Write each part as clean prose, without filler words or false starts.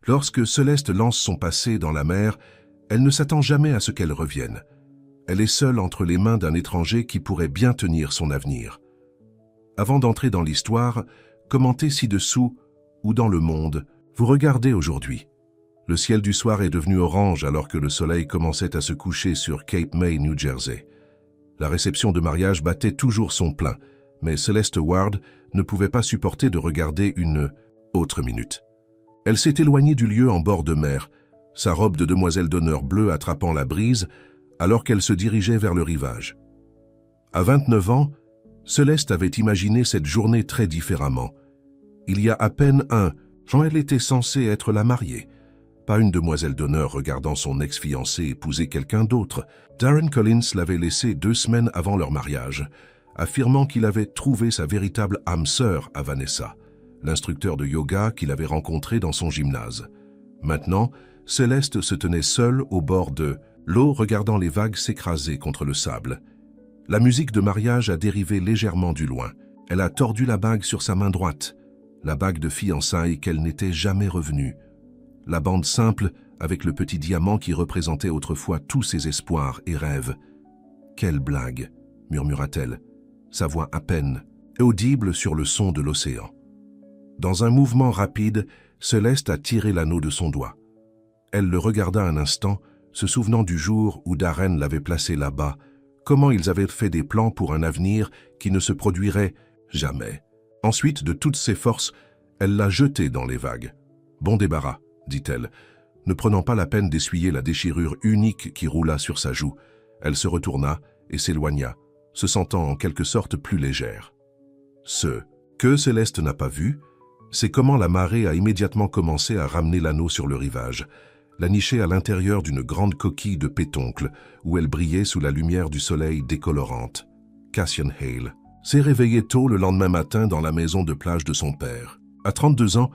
Lorsque Céleste lance son passé dans la mer, elle ne s'attend jamais à ce qu'elle revienne. Elle est seule entre les mains d'un étranger qui pourrait bien tenir son avenir. Avant d'entrer dans l'histoire, commentez ci-dessous ou dans le monde, vous regardez aujourd'hui. Le ciel du soir est devenu orange alors que le soleil commençait à se coucher sur Cape May, New Jersey. La réception de mariage battait toujours son plein, mais Celeste Ward ne pouvait pas supporter de regarder une autre minute. Elle s'est éloignée du lieu en bord de mer, sa robe de demoiselle d'honneur bleue attrapant la brise, alors qu'elle se dirigeait vers le rivage. À 29 ans, Céleste avait imaginé cette journée très différemment. Il y a à peine un, quand elle était censée être la mariée. Pas une demoiselle d'honneur regardant son ex-fiancé épouser quelqu'un d'autre. Darren Collins l'avait laissée 2 semaines avant leur mariage, affirmant qu'il avait trouvé sa véritable âme sœur à Vanessa, l'instructeur de yoga qu'il avait rencontré dans son gymnase. Maintenant, Céleste se tenait seule au bord de l'eau regardant les vagues s'écraser contre le sable. La musique de mariage a dérivé légèrement du loin. Elle a tordu la bague sur sa main droite, la bague de fiançailles qu'elle n'était jamais revenue. La bande simple avec le petit diamant qui représentait autrefois tous ses espoirs et rêves. « Quelle blague !» murmura-t-elle, sa voix à peine audible sur le son de l'océan. Dans un mouvement rapide, Céleste a tiré l'anneau de son doigt. Elle le regarda un instant, se souvenant du jour où Darren l'avait placé là-bas, comment ils avaient fait des plans pour un avenir qui ne se produirait jamais. Ensuite, de toutes ses forces, elle l'a jeté dans les vagues. « Bon débarras », dit-elle, ne prenant pas la peine d'essuyer la déchirure unique qui roula sur sa joue. Elle se retourna et s'éloigna, se sentant en quelque sorte plus légère. Ce que Céleste n'a pas vu, c'est comment la marée a immédiatement commencé à ramener l'anneau sur le rivage, la nicher à l'intérieur d'une grande coquille de pétoncle où elle brillait sous la lumière du soleil décolorante. Cassian Hale s'est réveillé tôt le lendemain matin dans la maison de plage de son père. À 32 ans,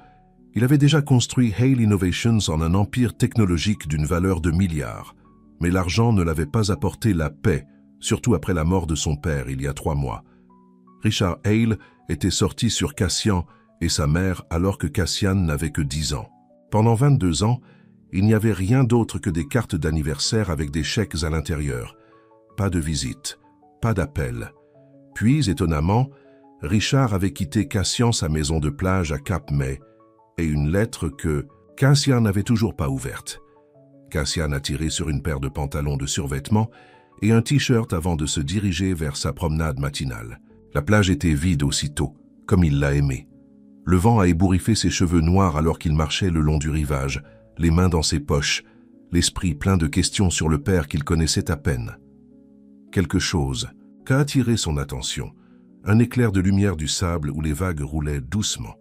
il avait déjà construit Hale Innovations en un empire technologique d'une valeur de milliards. Mais l'argent ne l'avait pas apporté la paix, surtout après la mort de son père il y a 3 mois. Richard Hale était sorti sur Cassian et sa mère alors que Cassian n'avait que 10 ans. Pendant 22 ans, il n'y avait rien d'autre que des cartes d'anniversaire avec des chèques à l'intérieur. Pas de visite, pas d'appel. Puis, étonnamment, Richard avait quitté Cassian sa maison de plage à Cap May et une lettre que Cassian n'avait toujours pas ouverte. Cassian a tiré sur une paire de pantalons de survêtement et un t-shirt avant de se diriger vers sa promenade matinale. La plage était vide aussitôt, comme il l'a aimé. Le vent a ébouriffé ses cheveux noirs alors qu'il marchait le long du rivage, les mains dans ses poches, l'esprit plein de questions sur le père qu'il connaissait à peine. Quelque chose qu'a attiré son attention, un éclair de lumière du sable où les vagues roulaient doucement.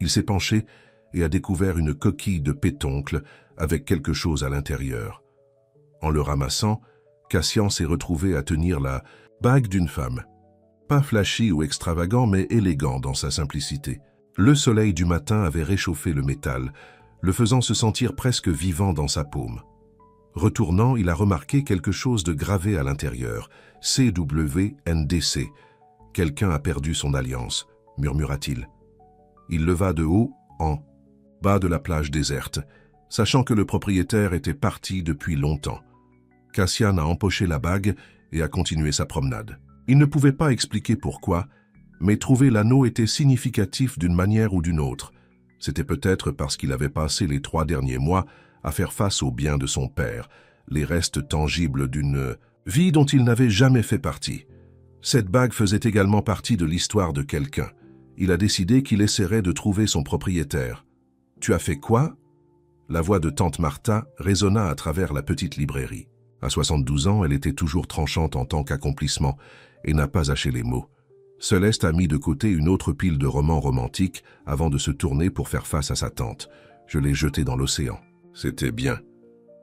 Il s'est penché et a découvert une coquille de pétoncle avec quelque chose à l'intérieur. En le ramassant, Cassian s'est retrouvé à tenir la bague d'une femme. Pas flashy ou extravagant, mais élégant dans sa simplicité. Le soleil du matin avait réchauffé le métal, le faisant se sentir presque vivant dans sa paume. Retournant, il a remarqué quelque chose de gravé à l'intérieur. CWNDC. Quelqu'un a perdu son alliance, murmura-t-il. Il leva de haut, en bas de la plage déserte, sachant que le propriétaire était parti depuis longtemps. Cassian a empoché la bague et a continué sa promenade. Il ne pouvait pas expliquer pourquoi, mais trouver l'anneau était significatif d'une manière ou d'une autre. C'était peut-être parce qu'il avait passé les 3 derniers mois à faire face aux biens de son père, les restes tangibles d'une vie dont il n'avait jamais fait partie. Cette bague faisait également partie de l'histoire de quelqu'un. Il a décidé qu'il essaierait de trouver son propriétaire. « Tu as fait quoi ?» La voix de tante Martha résonna à travers la petite librairie. À 72 ans, elle était toujours tranchante en tant qu'accomplissement et n'a pas haché les mots. Céleste a mis de côté une autre pile de romans romantiques avant de se tourner pour faire face à sa tante. Je l'ai jeté dans l'océan. C'était bien.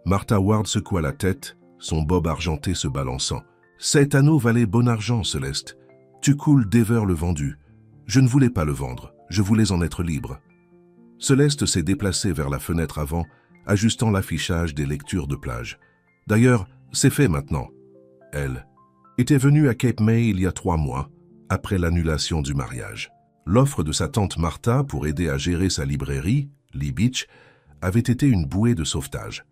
Martha Ward secoua la tête, son bob argenté se balançant. « Cet anneau valait bon argent, Céleste. Tu coules Dever le vendu. Je ne voulais pas le vendre, je voulais en être libre. » Céleste s'est déplacée vers la fenêtre avant, ajustant l'affichage des lectures de plage. D'ailleurs, c'est fait maintenant. Elle était venue à Cape May il y a 3 mois, après l'annulation du mariage. L'offre de sa tante Martha pour aider à gérer sa librairie, Lee Beach, avait été une bouée de sauvetage.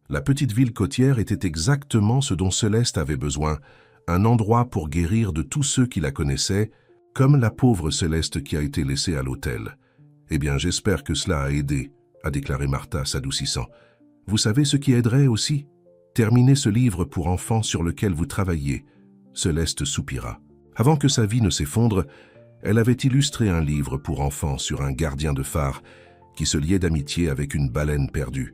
La petite ville côtière était exactement ce dont Céleste avait besoin, un endroit pour guérir de tous ceux qui la connaissaient, comme la pauvre Céleste qui a été laissée à l'hôtel. « Eh bien, j'espère que cela a aidé », a déclaré Martha, s'adoucissant. « Vous savez ce qui aiderait aussi? Terminer ce livre pour enfants sur lequel vous travaillez. » Céleste soupira. Avant que sa vie ne s'effondre, elle avait illustré un livre pour enfants sur un gardien de phare qui se liait d'amitié avec une baleine perdue.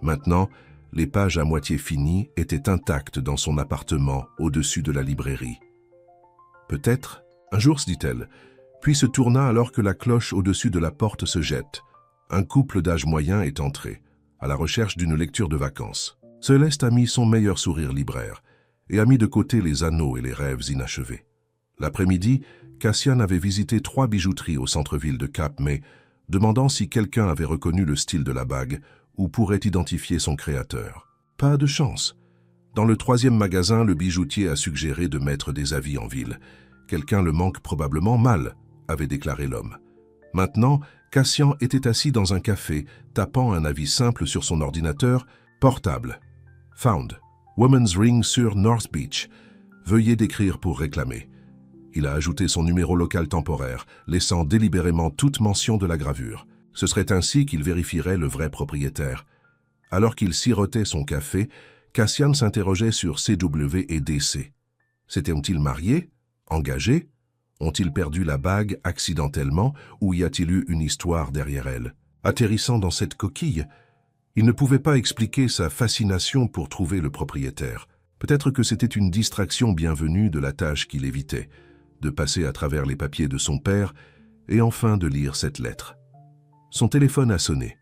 Maintenant, les pages à moitié finies étaient intactes dans son appartement au-dessus de la librairie. « Peut-être, un jour, se dit-elle, puis se tourna alors que la cloche au-dessus de la porte se jette. Un couple d'âge moyen est entré, à la recherche d'une lecture de vacances. Céleste a mis son meilleur sourire libraire et a mis de côté les anneaux et les rêves inachevés. L'après-midi, Cassian avait visité 3 bijouteries au centre-ville de Cap May, demandant si quelqu'un avait reconnu le style de la bague ou pourrait identifier son créateur. Pas de chance. Dans le 3e magasin, le bijoutier a suggéré de mettre des avis en ville. Quelqu'un le manque probablement mal, avait déclaré l'homme. Maintenant, Cassian était assis dans un café, tapant un avis simple sur son ordinateur portable. Found. Woman's Ring sur North Beach. Veuillez décrire pour réclamer. Il a ajouté son numéro local temporaire, laissant délibérément toute mention de la gravure. Ce serait ainsi qu'il vérifierait le vrai propriétaire. Alors qu'il sirotait son café, Cassian s'interrogeait sur CW et DC. S'étaient-ils mariés? Engagés? Ont-ils perdu la bague accidentellement ou y a-t-il eu une histoire derrière elle? Atterrissant dans cette coquille, il ne pouvait pas expliquer sa fascination pour trouver le propriétaire. Peut-être que c'était une distraction bienvenue de la tâche qu'il évitait, de passer à travers les papiers de son père et enfin de lire cette lettre. Son téléphone a sonné.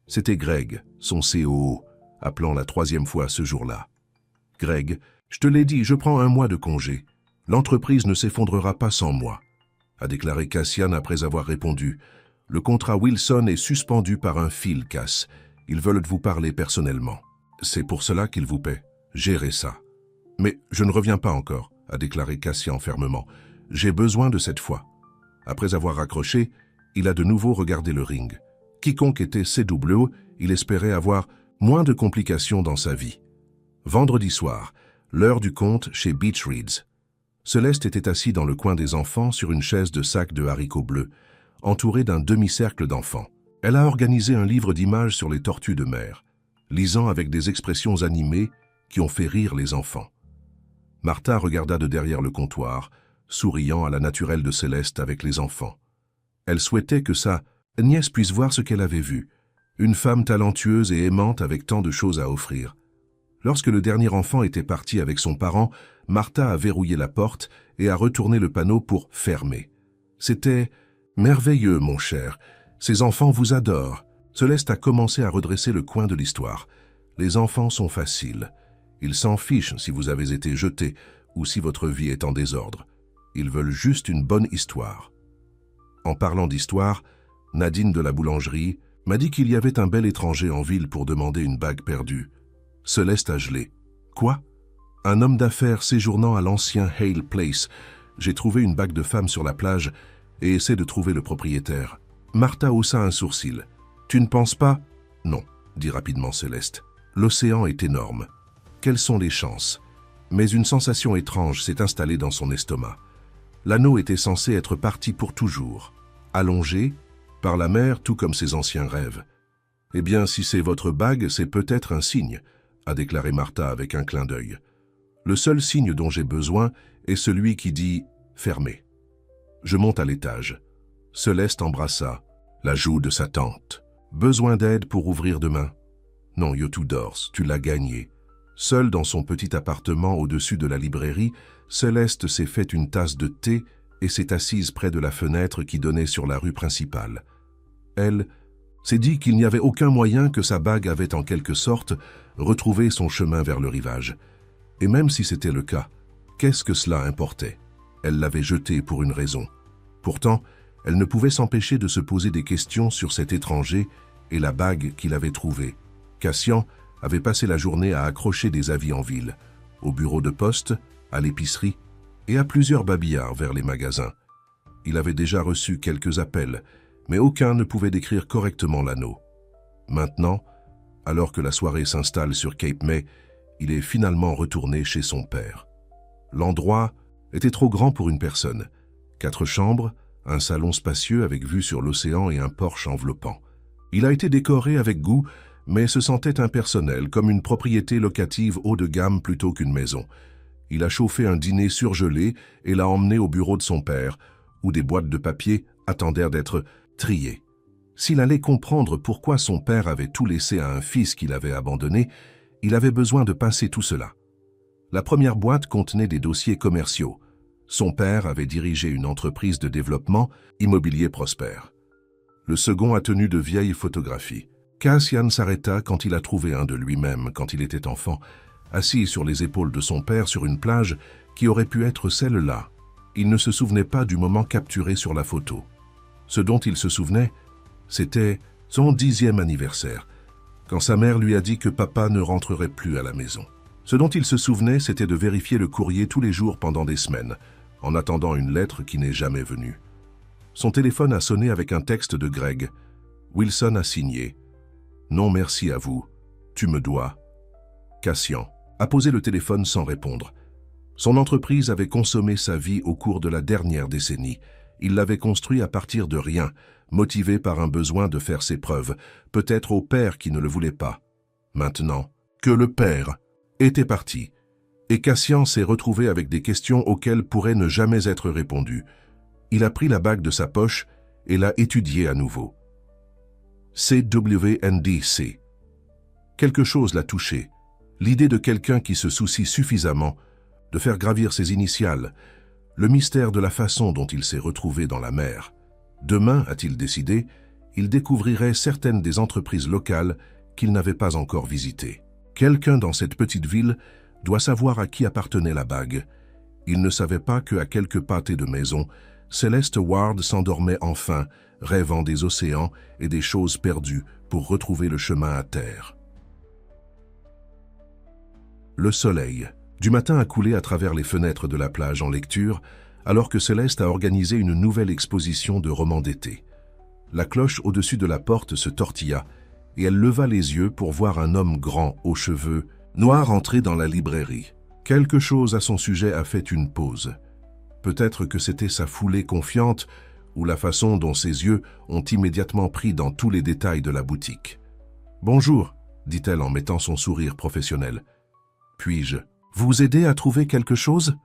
C'était Greg, son COO, appelant la 3e fois ce jour-là. « Greg, je te l'ai dit, je prends un mois de congé. L'entreprise ne s'effondrera pas sans moi, » a déclaré Cassian après avoir répondu. « Le contrat Wilson est suspendu par un fil casse. Ils veulent vous parler personnellement. C'est pour cela qu'ils vous paient. Gérez ça. »« Mais je ne reviens pas encore, » a déclaré Cassian fermement. « J'ai besoin de cette fois. » Après avoir raccroché, il a de nouveau regardé le ring. Quiconque était CW, il espérait avoir moins de complications dans sa vie. Vendredi soir, l'heure du compte chez Beach Reads. Céleste était assis dans le coin des enfants sur une chaise de sac de haricots bleus, entourée d'un demi-cercle d'enfants. Elle a organisé un livre d'images sur les tortues de mer, lisant avec des expressions animées qui ont fait rire les enfants. Martha regarda de derrière le comptoir, souriant à la naturelle de Céleste avec les enfants. Elle souhaitait que sa nièce puisse voir ce qu'elle avait vu, une femme talentueuse et aimante avec tant de choses à offrir. Lorsque le dernier enfant était parti avec son parent, Martha a verrouillé la porte et a retourné le panneau pour « fermer ». C'était « merveilleux, mon cher. Ces enfants vous adorent. » Céleste a commencé à redresser le coin de l'histoire. Les enfants sont faciles. Ils s'en fichent si vous avez été jeté ou si votre vie est en désordre. Ils veulent juste une bonne histoire. En parlant d'histoire, Nadine de la boulangerie m'a dit qu'il y avait un bel étranger en ville pour demander une bague perdue. Céleste a gelé. Quoi? Un homme d'affaires séjournant à l'ancien Hale Place. J'ai trouvé une bague de femme sur la plage et essaie de trouver le propriétaire. Martha haussa un sourcil. Tu ne penses pas? Non, dit rapidement Céleste. L'océan est énorme. Quelles sont les chances? Mais une sensation étrange s'est installée dans son estomac. L'anneau était censé être parti pour toujours, allongé, par la mer tout comme ses anciens rêves. Eh bien, si c'est votre bague, c'est peut-être un signe, a déclaré Martha avec un clin d'œil. Le seul signe dont j'ai besoin est celui qui dit « fermez ». Je monte à l'étage. Céleste embrassa la joue de sa tante. Besoin d'aide pour ouvrir demain? Non, Yotu dors, tu l'as gagné. Seule dans son petit appartement au-dessus de la librairie, Céleste s'est fait une tasse de thé et s'est assise près de la fenêtre qui donnait sur la rue principale. Elle s'est dit qu'il n'y avait aucun moyen que sa bague avait en quelque sorte retrouvé son chemin vers le rivage. Et même si c'était le cas, qu'est-ce que cela importait? Elle l'avait jetée pour une raison. Pourtant, elle ne pouvait s'empêcher de se poser des questions sur cet étranger et la bague qu'il avait trouvée. Cassian avait passé la journée à accrocher des avis en ville, au bureau de poste, à l'épicerie et à plusieurs babillards vers les magasins. Il avait déjà reçu quelques appels, mais aucun ne pouvait décrire correctement l'anneau. Maintenant, alors que la soirée s'installe sur Cape May, il est finalement retourné chez son père. L'endroit était trop grand pour une personne. 4 chambres, un salon spacieux avec vue sur l'océan et un porche enveloppant. Il a été décoré avec goût, mais se sentait impersonnel, comme une propriété locative haut de gamme plutôt qu'une maison. Il a chauffé un dîner surgelé et l'a emmené au bureau de son père, où des boîtes de papier attendèrent d'être triées. S'il allait comprendre pourquoi son père avait tout laissé à un fils qu'il avait abandonné, il avait besoin de pincer tout cela. La première boîte contenait des dossiers commerciaux. Son père avait dirigé une entreprise de développement immobilier prospère. Le second a tenu de vieilles photographies. Cassian s'arrêta quand il a trouvé un de lui-même, quand il était enfant, assis sur les épaules de son père sur une plage qui aurait pu être celle-là. Il ne se souvenait pas du moment capturé sur la photo. Ce dont il se souvenait, c'était son 10e anniversaire, quand sa mère lui a dit que papa ne rentrerait plus à la maison. Ce dont il se souvenait, c'était de vérifier le courrier tous les jours pendant des semaines, en attendant une lettre qui n'est jamais venue. Son téléphone a sonné avec un texte de Greg. Wilson a signé. « Non merci à vous, tu me dois. » Cassian a posé le téléphone sans répondre. Son entreprise avait consommé sa vie au cours de la dernière décennie. Il l'avait construit à partir de rien, motivé par un besoin de faire ses preuves, peut-être au père qui ne le voulait pas. Maintenant que le père était parti, et Cassian s'est retrouvé avec des questions auxquelles pourraient ne jamais être répondues, il a pris la bague de sa poche et l'a étudiée à nouveau. CWNDC. Quelque chose l'a touché, l'idée de quelqu'un qui se soucie suffisamment de faire gravir ses initiales, le mystère de la façon dont il s'est retrouvé dans la mer. Demain, a-t-il décidé, il découvrirait certaines des entreprises locales qu'il n'avait pas encore visitées. Quelqu'un dans cette petite ville doit savoir à qui appartenait la bague. Il ne savait pas qu'à quelques pâtés de maison, Céleste Ward s'endormait enfin, rêvant des océans et des choses perdues pour retrouver le chemin à terre. Le soleil du matin a coulé à travers les fenêtres de la plage en lecture, alors que Céleste a organisé une nouvelle exposition de romans d'été. La cloche au-dessus de la porte se tortilla, et elle leva les yeux pour voir un homme grand aux cheveux noirs entrer dans la librairie. Quelque chose à son sujet a fait une pause. Peut-être que c'était sa foulée confiante ou la façon dont ses yeux ont immédiatement pris dans tous les détails de la boutique. « Bonjour », dit-elle en mettant son sourire professionnel. « Puis-je vous aider à trouver quelque chose ?»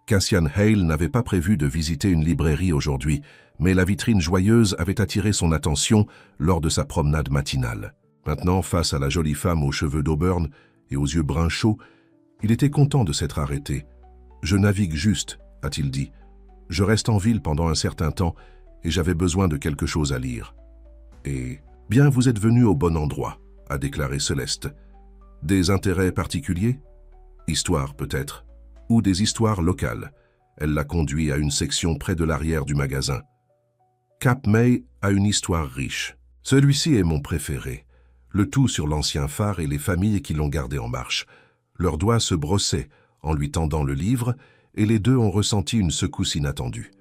Cassian Hale n'avait pas prévu de visiter une librairie aujourd'hui, mais la vitrine joyeuse avait attiré son attention lors de sa promenade matinale. Maintenant, face à la jolie femme aux cheveux d'auburn et aux yeux bruns chauds, il était content de s'être arrêté. « Je navigue juste », a-t-il dit. « Je reste en ville pendant un certain temps et j'avais besoin de quelque chose à lire. » « Et bien, vous êtes venu au bon endroit », a déclaré Céleste. « Des intérêts particuliers ? Histoire peut-être, ou des histoires locales. » Elle l'a conduit à une section près de l'arrière du magasin. « Cape May a une histoire riche. Celui-ci est mon préféré. Le tout sur l'ancien phare et les familles qui l'ont gardé en marche. » Leurs doigts se brossaient en lui tendant le livre, et les deux ont ressenti une secousse inattendue.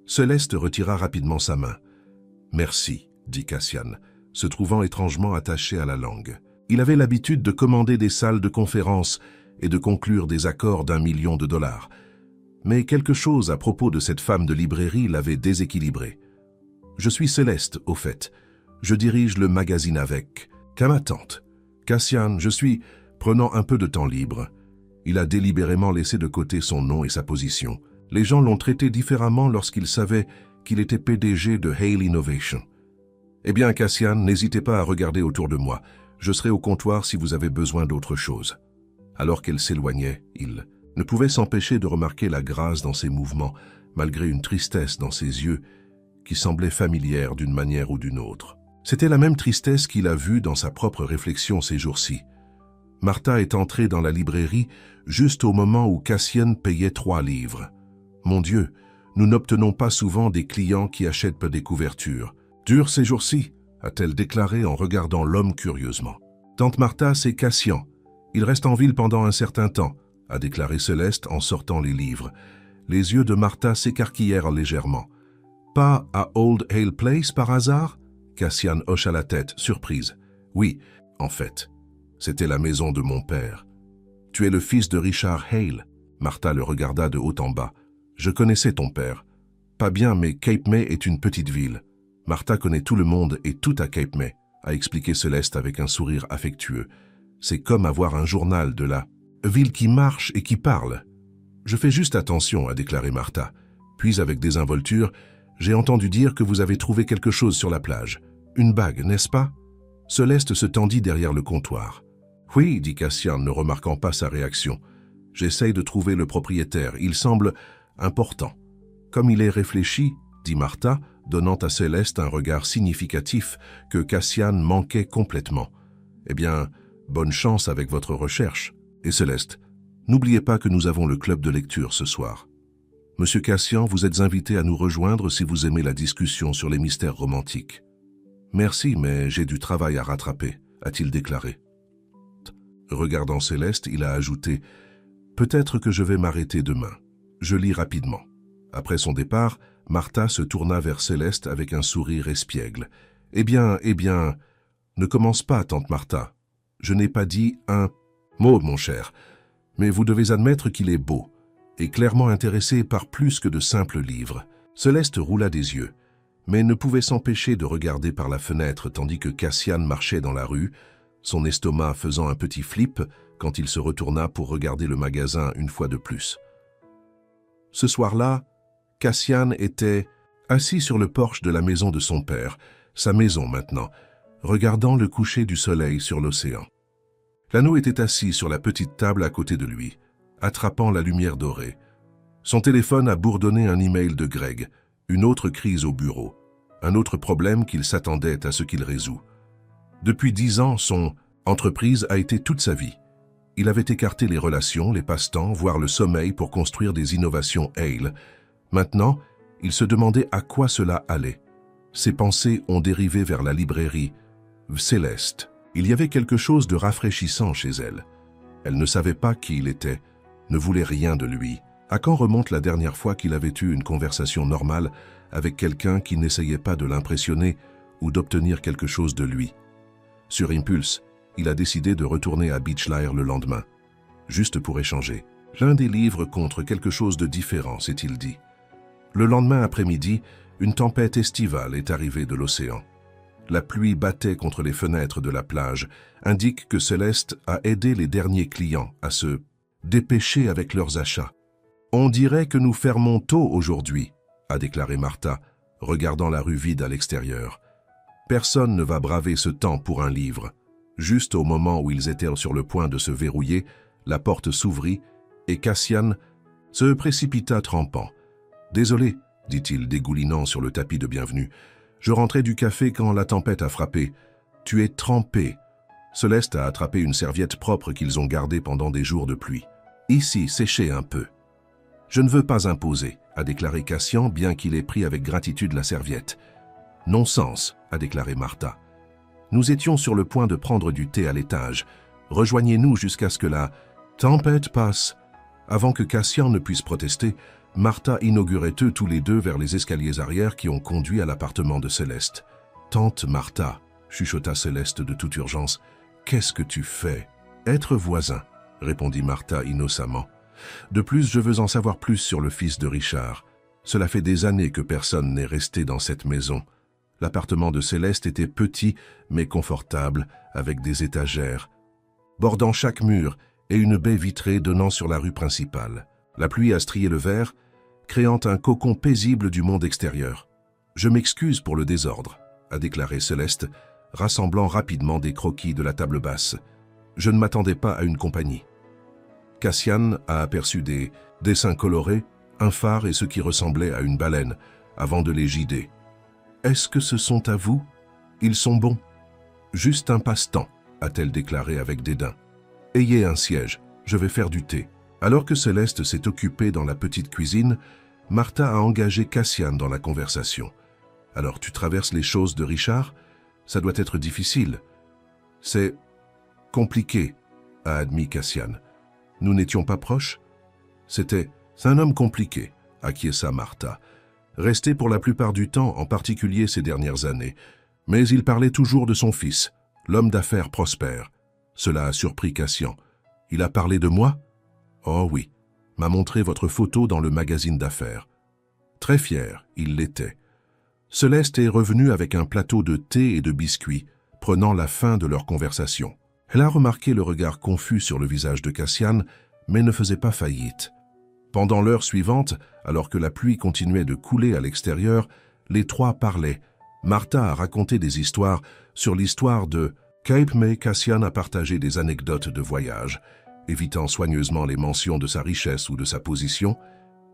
Céleste retira rapidement sa main. « Merci », dit Cassian, se trouvant étrangement attaché à la langue. Il avait l'habitude de commander des salles de conférence et de conclure des accords d'1 million de dollars. Mais quelque chose à propos de cette femme de librairie l'avait déséquilibré. « Je suis Céleste, au fait. Je dirige le magazine avec. Qu'à ma tante. Cassian, je suis... » Prenant un peu de temps libre. Il a délibérément laissé de côté son nom et sa position. Les gens l'ont traité différemment lorsqu'ils savaient qu'il était PDG de Hale Innovation. « Eh bien, Cassian, n'hésitez pas à regarder autour de moi. Je serai au comptoir si vous avez besoin d'autre chose. » Alors qu'elle s'éloignait, il ne pouvait s'empêcher de remarquer la grâce dans ses mouvements, malgré une tristesse dans ses yeux qui semblait familière d'une manière ou d'une autre. C'était la même tristesse qu'il a vue dans sa propre réflexion ces jours-ci. Martha est entrée dans la librairie juste au moment où Cassian payait 3 livres. « Mon Dieu, nous n'obtenons pas souvent des clients qui achètent des couvertures. Dur ces jours-ci » a-t-elle déclaré en regardant l'homme curieusement. « Tante Martha, c'est Cassian. Il reste en ville pendant un certain temps » a déclaré Céleste en sortant les livres. Les yeux de Martha s'écarquillèrent légèrement. « Pas à Old Hale Place par hasard ?» Cassian hocha la tête, surprise. Oui, en fait, c'était la maison de mon père. Tu es le fils de Richard Hale. Martha le regarda de haut en bas. Je connaissais ton père. Pas bien, mais Cape May est une petite ville. Martha connaît tout le monde et tout à Cape May, a expliqué Céleste avec un sourire affectueux. C'est comme avoir un journal de la ville qui marche et qui parle. Je fais juste attention, a déclaré Martha. Puis, avec désinvolture, j'ai entendu dire que vous avez trouvé quelque chose sur la plage. Une bague, n'est-ce pas? Céleste se tendit derrière le comptoir. Oui, dit Cassian, ne remarquant pas sa réaction. J'essaye de trouver le propriétaire. Il semble important. Comme il est réfléchi, dit Martha, donnant à Céleste un regard significatif que Cassian manquait complètement. Eh bien, bonne chance avec votre recherche. Et Céleste, n'oubliez pas que nous avons le club de lecture ce soir. Monsieur Cassian, vous êtes invité à nous rejoindre si vous aimez la discussion sur les mystères romantiques. Merci, mais j'ai du travail à rattraper, a-t-il déclaré. Regardant Céleste, il a ajouté « Peut-être que je vais m'arrêter demain. Je lis rapidement. » Après son départ, Martha se tourna vers Céleste avec un sourire espiègle. « Eh bien, ne commence pas, tante Martha. Je n'ai pas dit un mot, mon cher, mais vous devez admettre qu'il est beau et clairement intéressé par plus que de simples livres. » Céleste roula des yeux, mais ne pouvait s'empêcher de regarder par la fenêtre tandis que Cassian marchait dans la rue, son estomac faisant un petit flip quand il se retourna pour regarder le magasin une fois de plus. Ce soir-là, Cassian était assis sur le porche de la maison de son père, sa maison maintenant, regardant le coucher du soleil sur l'océan. L'anneau était assis sur la petite table à côté de lui, attrapant la lumière dorée. Son téléphone a bourdonné un email de Greg, une autre crise au bureau, un autre problème qu'il s'attendait à ce qu'il résout. Depuis 10 ans, son entreprise a été toute sa vie. Il avait écarté les relations, les passe-temps, voire le sommeil pour construire des innovations Hale. Maintenant, il se demandait à quoi cela allait. Ses pensées ont dérivé vers la librairie Céleste. Il y avait quelque chose de rafraîchissant chez elle. Elle ne savait pas qui il était, ne voulait rien de lui. À quand remonte la dernière fois qu'il avait eu une conversation normale avec quelqu'un qui n'essayait pas de l'impressionner ou d'obtenir quelque chose de lui? Sur impulse, il a décidé de retourner à Beachlyre le lendemain, juste pour échanger. L'un des livres contre quelque chose de différent, s'est-il dit. Le lendemain après-midi, une tempête estivale est arrivée de l'océan. La pluie battait contre les fenêtres de la plage, indique que Céleste a aidé les derniers clients à se dépêcher avec leurs achats. « On dirait que nous fermons tôt aujourd'hui », a déclaré Martha, regardant la rue vide à l'extérieur. Personne ne va braver ce temps pour un livre. Juste au moment où ils étaient sur le point de se verrouiller, la porte s'ouvrit et Cassian se précipita trempant. « Désolé, dit-il dégoulinant sur le tapis de bienvenue. Je rentrais du café quand la tempête a frappé. Tu es trempé. » Céleste a attrapé une serviette propre qu'ils ont gardée pendant des jours de pluie. « Ici, séchez un peu. » « Je ne veux pas imposer, » a déclaré Cassian, bien qu'il ait pris avec gratitude la serviette. « Non-sens, » a déclaré Martha. « Nous étions sur le point de prendre du thé à l'étage. Rejoignez-nous jusqu'à ce que la tempête passe. » Avant que Cassian ne puisse protester, Martha inaugurait eux tous les deux vers les escaliers arrière qui ont conduit à l'appartement de Céleste. « Tante Martha, » chuchota Céleste de toute urgence, « qu'est-ce que tu fais ?»« Être voisin, » répondit Martha innocemment. « De plus, je veux en savoir plus sur le fils de Richard. Cela fait des années que personne n'est resté dans cette maison. » L'appartement de Céleste était petit mais confortable, avec des étagères, bordant chaque mur et une baie vitrée donnant sur la rue principale. La pluie a strié le verre, créant un cocon paisible du monde extérieur. « Je m'excuse pour le désordre, » a déclaré Céleste, rassemblant rapidement des croquis de la table basse. « Je ne m'attendais pas à une compagnie. » Cassian a aperçu des dessins colorés, un phare et ce qui ressemblait à une baleine, avant de les gider. « Est-ce que ce sont à vous? Ils sont bons. »« Juste un passe-temps, » a-t-elle déclaré avec dédain. « Ayez un siège, je vais faire du thé. » Alors que Céleste s'est occupée dans la petite cuisine, Martha a engagé Cassian dans la conversation. « Alors tu traverses les choses de Richard? Ça doit être difficile. »« C'est compliqué, » a admis Cassian. « Nous n'étions pas proches? » C'est un homme compliqué, acquiesça Martha. Resté pour la plupart du temps, en particulier ces dernières années. Mais il parlait toujours de son fils, L'homme d'affaires prospère. Cela a surpris Cassian. Il a parlé de moi? Oh oui, m'a montré votre photo dans le magazine d'affaires. Très fier, il l'était. Céleste est revenue avec un plateau de thé et de biscuits, prenant la fin de leur conversation. Elle a remarqué le regard confus sur le visage de Cassian, mais ne faisait pas faillite. Pendant l'heure suivante, alors que la pluie continuait de couler à l'extérieur, les trois parlaient. Martha a raconté des histoires sur l'histoire de Cape May. Cassian a partagé des anecdotes de voyage, évitant soigneusement les mentions de sa richesse ou de sa position,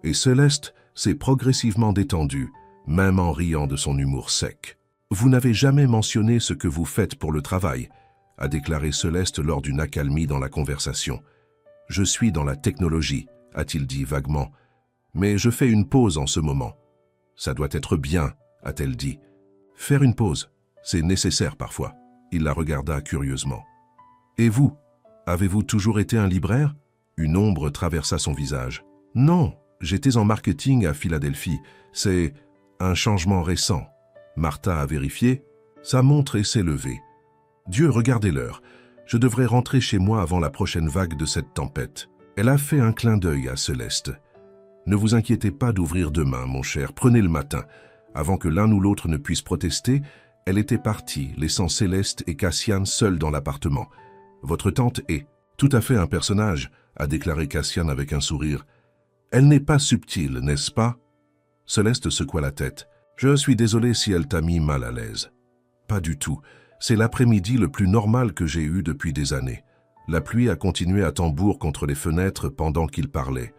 et Céleste s'est progressivement détendue, même en riant de son humour sec. « Vous n'avez jamais mentionné ce que vous faites pour le travail », a déclaré Céleste lors d'une accalmie dans la conversation. « Je suis dans la technologie », a-t-il dit vaguement, « mais je fais une pause en ce moment. »« Ça doit être bien », a-t-elle dit. « Faire une pause, c'est nécessaire parfois. » Il la regarda curieusement. « Et vous, avez-vous toujours été un libraire ?» Une ombre traversa son visage. « Non, j'étais en marketing à Philadelphie. C'est un changement récent. » Martha a vérifié. Sa montre s'est levée. « Dieu, regardez l'heure. Je devrais rentrer chez moi avant la prochaine vague de cette tempête. » Elle a fait un clin d'œil à Céleste. « Ne vous inquiétez pas d'ouvrir demain, mon cher. Prenez le matin. » Avant que l'un ou l'autre ne puisse protester, elle était partie, laissant Céleste et Cassian seuls dans l'appartement. « Votre tante est tout à fait un personnage, » a déclaré Cassian avec un sourire. « Elle n'est pas subtile, n'est-ce pas ?» Céleste secoua la tête. « Je suis désolé si elle t'a mis mal à l'aise. »« Pas du tout. C'est l'après-midi le plus normal que j'ai eu depuis des années. » La pluie a continué à tambour contre les fenêtres pendant qu'il parlait.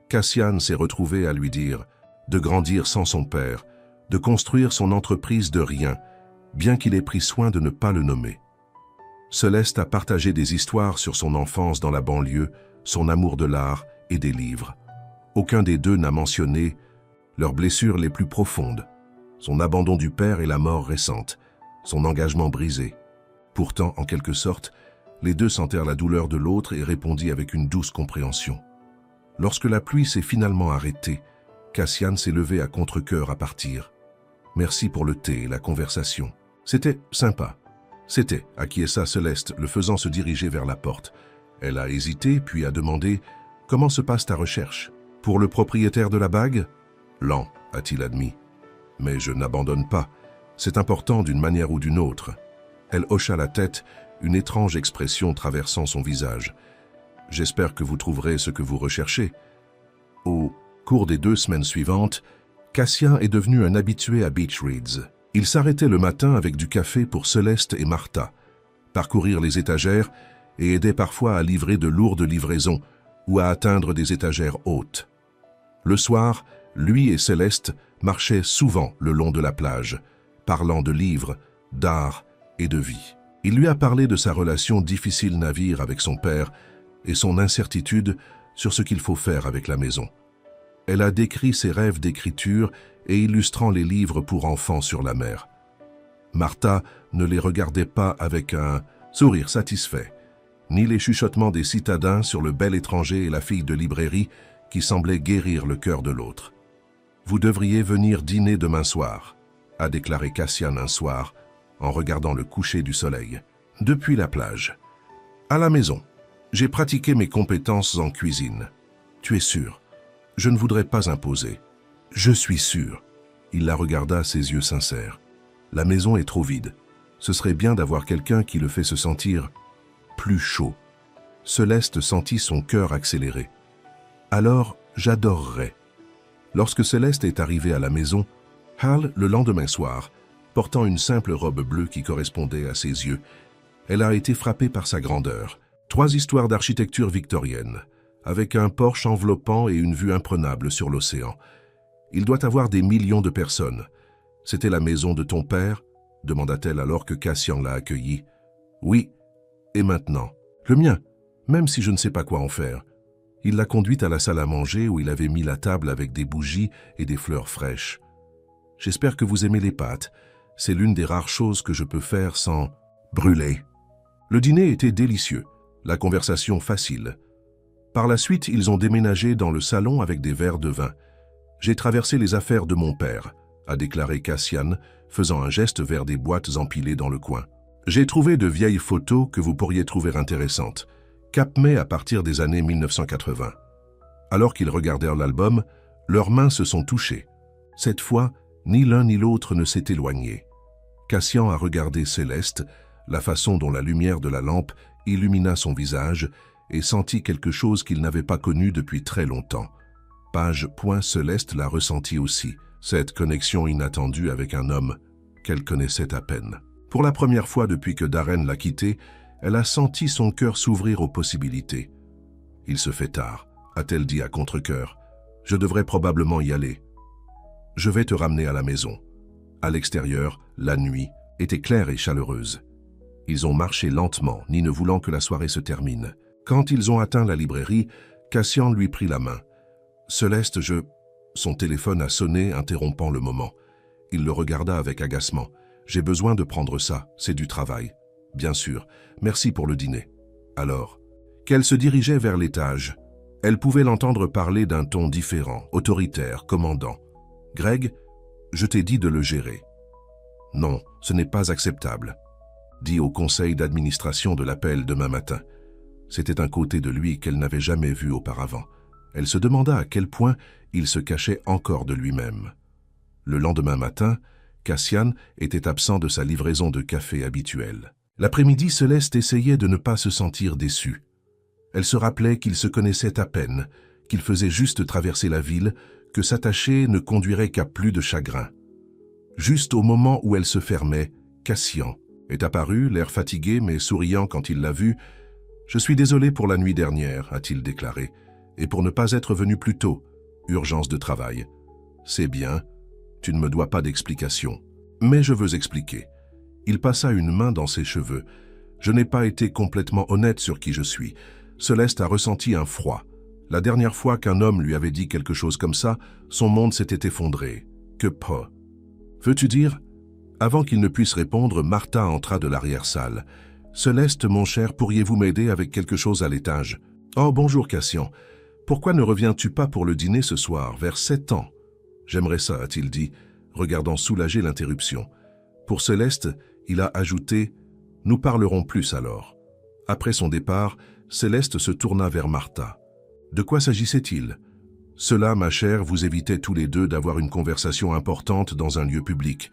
Cassian s'est retrouvé à lui dire de grandir sans son père, de construire son entreprise de rien, bien qu'il ait pris soin de ne pas le nommer. Céleste a partagé des histoires sur son enfance dans la banlieue, son amour de l'art et des livres. Aucun des deux n'a mentionné leurs blessures les plus profondes, son abandon du père et la mort récente, son engagement brisé. Pourtant, en quelque sorte, les deux sentèrent la douleur de l'autre et répondirent avec une douce compréhension. Lorsque la pluie s'est finalement arrêtée, Cassian s'est levé à contre-cœur à partir. « Merci pour le thé et la conversation. C'était sympa. » C'était, acquiesça Céleste, le faisant se diriger vers la porte. Elle a hésité, puis a demandé « Comment se passe ta recherche? Pour le propriétaire de la bague ?»« Lent, a-t-il admis. Mais je n'abandonne pas. C'est important d'une manière ou d'une autre. » Elle hocha la tête, une étrange expression traversant son visage. « J'espère que vous trouverez ce que vous recherchez. » Au cours des 2 semaines suivantes, Cassian est devenu un habitué à Beach Reads. Il s'arrêtait le matin avec du café pour Céleste et Martha, parcourir les étagères et aidait parfois à livrer de lourdes livraisons ou à atteindre des étagères hautes. Le soir, lui et Céleste marchaient souvent le long de la plage, parlant de livres, d'art et de vie. Il lui a parlé de sa relation difficile navire avec son père et son incertitude sur ce qu'il faut faire avec la maison. Elle a décrit ses rêves d'écriture et illustrant les livres pour enfants sur la mer. Martha ne les regardait pas avec un sourire satisfait, ni les chuchotements des citadins sur le bel étranger et la fille de librairie qui semblaient guérir le cœur de l'autre. « Vous devriez venir dîner demain soir », a déclaré Cassian un soir, en regardant le coucher du soleil. Depuis la plage. « À la maison. J'ai pratiqué mes compétences en cuisine. Tu es sûr? Je ne voudrais pas imposer. »« Je suis sûr. » Il la regarda, ses yeux sincères. « La maison est trop vide. Ce serait bien d'avoir quelqu'un qui le fait se sentir plus chaud. » Céleste sentit son cœur accélérer. « Alors, j'adorerais. » Lorsque Céleste est arrivée à la maison, Hal, le lendemain soir, portant une simple robe bleue qui correspondait à ses yeux, elle a été frappée par sa grandeur. 3 histoires d'architecture victorienne, avec un porche enveloppant et une vue imprenable sur l'océan. Il doit avoir des millions de personnes. C'était la maison de ton père? Demanda-t-elle alors que Cassian l'a accueillie. Oui. Et maintenant? Le mien, même si je ne sais pas quoi en faire. Il l'a conduite à la salle à manger où il avait mis la table avec des bougies et des fleurs fraîches. J'espère que vous aimez les pâtes. C'est l'une des rares choses que je peux faire sans brûler. Le dîner était délicieux, la conversation facile. Par la suite, ils ont déménagé dans le salon avec des verres de vin. « J'ai traversé les affaires de mon père », a déclaré Cassian, faisant un geste vers des boîtes empilées dans le coin. J'ai trouvé de vieilles photos que vous pourriez trouver intéressantes, Cap-May à partir des années 1980. Alors qu'ils regardèrent l'album, leurs mains se sont touchées. Cette fois, ni l'un ni l'autre ne s'est éloigné. Cassian a regardé Céleste, la façon dont la lumière de la lampe illumina son visage, et sentit quelque chose qu'il n'avait pas connu depuis très longtemps. Page Céleste l'a ressenti aussi, cette connexion inattendue avec un homme qu'elle connaissait à peine. Pour la première fois depuis que Darren l'a quittée, elle a senti son cœur s'ouvrir aux possibilités. « Il se fait tard », a-t-elle dit à contre-cœur. « Je devrais probablement y aller. Je vais te ramener à la maison. » À l'extérieur, la nuit était claire et chaleureuse. Ils ont marché lentement, ni ne voulant que la soirée se termine. Quand ils ont atteint la librairie, Cassian lui prit la main. « Céleste, je... » Son téléphone a sonné, interrompant le moment. Il le regarda avec agacement. « J'ai besoin de prendre ça, c'est du travail. »« Bien sûr, merci pour le dîner. » Alors, qu'elle se dirigeait vers l'étage. Elle pouvait l'entendre parler d'un ton différent, autoritaire, commandant. « Greg, je t'ai dit de le gérer. »« Non, ce n'est pas acceptable. » Dit au conseil d'administration de l'appel demain matin. C'était un côté de lui qu'elle n'avait jamais vu auparavant. Elle se demanda à quel point il se cachait encore de lui-même. Le lendemain matin, Cassian était absent de sa livraison de café habituelle. L'après-midi, Céleste essayait de ne pas se sentir déçue. Elle se rappelait qu'ils se connaissaient à peine, qu'ils faisaient juste traverser la ville, que s'attacher ne conduirait qu'à plus de chagrin. Juste au moment où elle se fermait, Cassian est apparu, l'air fatigué mais souriant quand il l'a vue. « Je suis désolé pour la nuit dernière », a-t-il déclaré, « et pour ne pas être venu plus tôt. Urgence de travail. »« C'est bien, tu ne me dois pas d'explication. Mais je veux expliquer. » Il passa une main dans ses cheveux. « Je n'ai pas été complètement honnête sur qui je suis. Céleste a ressenti un froid. La dernière fois qu'un homme lui avait dit quelque chose comme ça, son monde s'était effondré. Que pas. Veux-tu dire ?» Avant qu'il ne puisse répondre, Martha entra de l'arrière-salle. « Céleste, mon cher, pourriez-vous m'aider avec quelque chose à l'étage ?»« Oh, bonjour, Cassian. Pourquoi ne reviens-tu pas pour le dîner ce soir, vers 7 ans ?»« J'aimerais ça, a-t-il dit, regardant soulagé l'interruption. Pour Céleste, il a ajouté « Nous parlerons plus alors. » Après son départ, Céleste se tourna vers Martha. « De quoi s'agissait-il ?»« Cela, ma chère, vous évitait tous les deux d'avoir une conversation importante dans un lieu public. »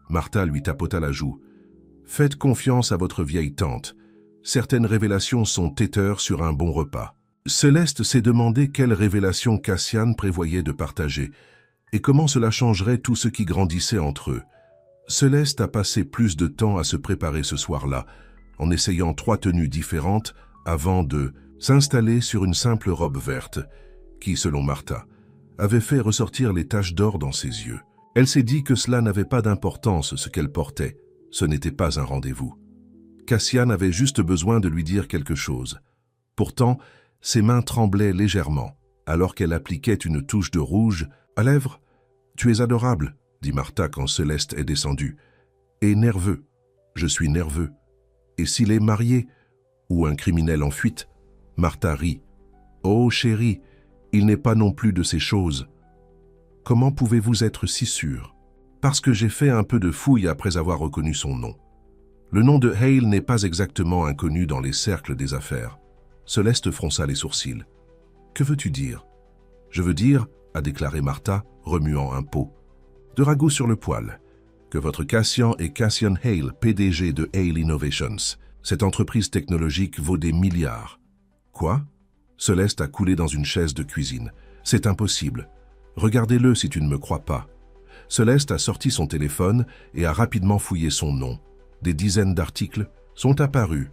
Martha lui tapota la joue. « Faites confiance à votre vieille tante. Certaines révélations sont têteurs sur un bon repas. » Céleste s'est demandé quelle révélation Cassian prévoyait de partager et comment cela changerait tout ce qui grandissait entre eux. Céleste a passé plus de temps à se préparer ce soir-là, en essayant 3 tenues différentes avant de s'installer sur une simple robe verte, qui, selon Martha, avait fait ressortir les taches d'or dans ses yeux. Elle s'est dit que cela n'avait pas d'importance ce qu'elle portait, ce n'était pas un rendez-vous. Cassian avait juste besoin de lui dire quelque chose. Pourtant, ses mains tremblaient légèrement, alors qu'elle appliquait une touche de rouge à lèvres. « Tu es adorable », dit Martha quand Céleste est descendue. « Et nerveux. Je suis nerveux. Et s'il est marié ou un criminel en fuite ?» Martha rit. « Oh, chérie, il n'est pas non plus de ces choses. » « Comment pouvez-vous être si sûre ?»« Parce que j'ai fait un peu de fouille après avoir reconnu son nom. Le nom de Hale n'est pas exactement inconnu dans les cercles des affaires. » Céleste fronça les sourcils. « Que veux-tu dire ?»« Je veux dire, » a déclaré Martha, remuant un pot, « de ragoût sur le poil, que votre Cassian est Cassian Hale, PDG de Hale Innovations. Cette entreprise technologique vaut des milliards. »« Quoi ?» Céleste a coulé dans une chaise de cuisine. « C'est impossible. Regardez-le si tu ne me crois pas. » Céleste a sorti son téléphone et a rapidement fouillé son nom. Des dizaines d'articles sont apparus,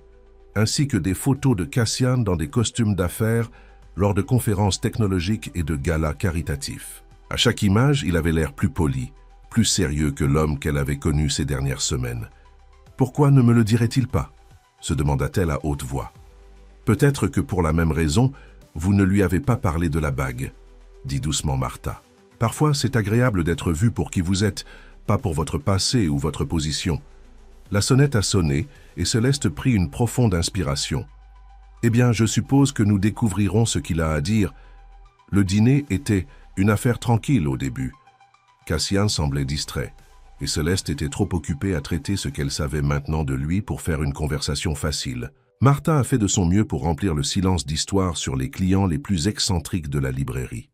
ainsi que des photos de Cassian dans des costumes d'affaires lors de conférences technologiques et de galas caritatifs. À chaque image, il avait l'air plus poli, plus sérieux que l'homme qu'elle avait connu ces dernières semaines. « Pourquoi ne me le dirait-il pas ?» se demanda-t-elle à haute voix. « Peut-être que pour la même raison, vous ne lui avez pas parlé de la bague, » dit doucement Martha. « Parfois, c'est agréable d'être vu pour qui vous êtes, pas pour votre passé ou votre position. » La sonnette a sonné et Céleste prit une profonde inspiration. « Eh bien, je suppose que nous découvrirons ce qu'il a à dire. » Le dîner était une affaire tranquille au début. Cassian semblait distrait. et Céleste était trop occupée à traiter ce qu'elle savait maintenant de lui pour faire une conversation facile. Martha a fait de son mieux pour remplir le silence d'histoires sur les clients les plus excentriques de la librairie.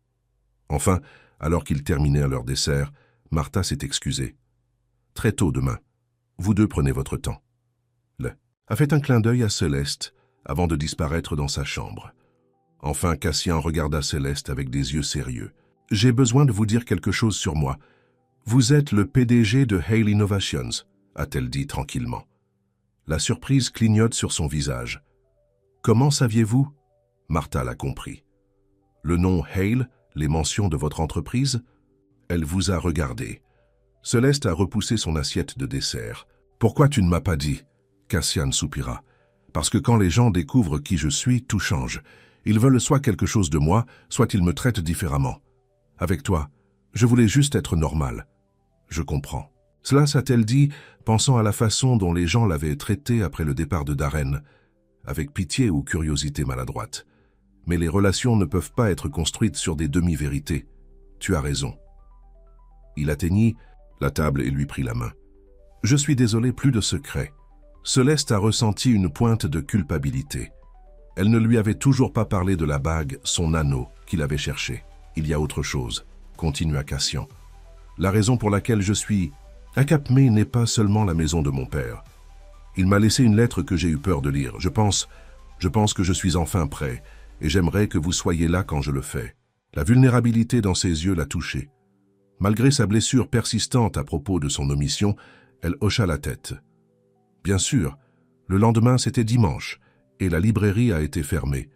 Enfin, alors qu'ils terminaient leur dessert, Martha s'est excusée. « Très tôt demain. Vous deux prenez votre temps. » Le a fait un clin d'œil à Céleste avant de disparaître dans sa chambre. Enfin, Cassian regarda Céleste avec des yeux sérieux. « J'ai besoin de vous dire quelque chose sur moi. Vous êtes le PDG de Hale Innovations, a-t-elle dit tranquillement. La surprise clignote sur son visage. Comment saviez-vous? Martha l'a compris. Le nom Hale, les mentions de votre entreprise? Elle vous a regardé. Céleste a repoussé son assiette de dessert. Pourquoi tu ne m'as pas dit? Cassian soupira. Parce que quand les gens découvrent qui je suis, tout change. Ils veulent soit quelque chose de moi, soit ils me traitent différemment. Avec toi, je voulais juste être normal. Je comprends. Cela s'a-t-elle dit, pensant à la façon dont les gens l'avaient traité après le départ de Darren, avec pitié ou curiosité maladroite. Mais les relations ne peuvent pas être construites sur des demi-vérités. Tu as raison. Il atteignit la table et lui prit la main. Je suis désolé, plus de secret. Céleste a ressenti une pointe de culpabilité. Elle ne lui avait toujours pas parlé de la bague, son anneau, qu'il avait cherché. Il y a autre chose, continua Cassian. La raison pour laquelle je suis à Cap May n'est pas seulement la maison de mon père. Il m'a laissé une lettre que j'ai eu peur de lire. Je pense que je suis enfin prêt, et j'aimerais que vous soyez là quand je le fais. La vulnérabilité dans ses yeux l'a touché. Malgré sa blessure persistante à propos de son omission, elle hocha la tête. Bien sûr, le lendemain c'était dimanche, et la librairie a été fermée.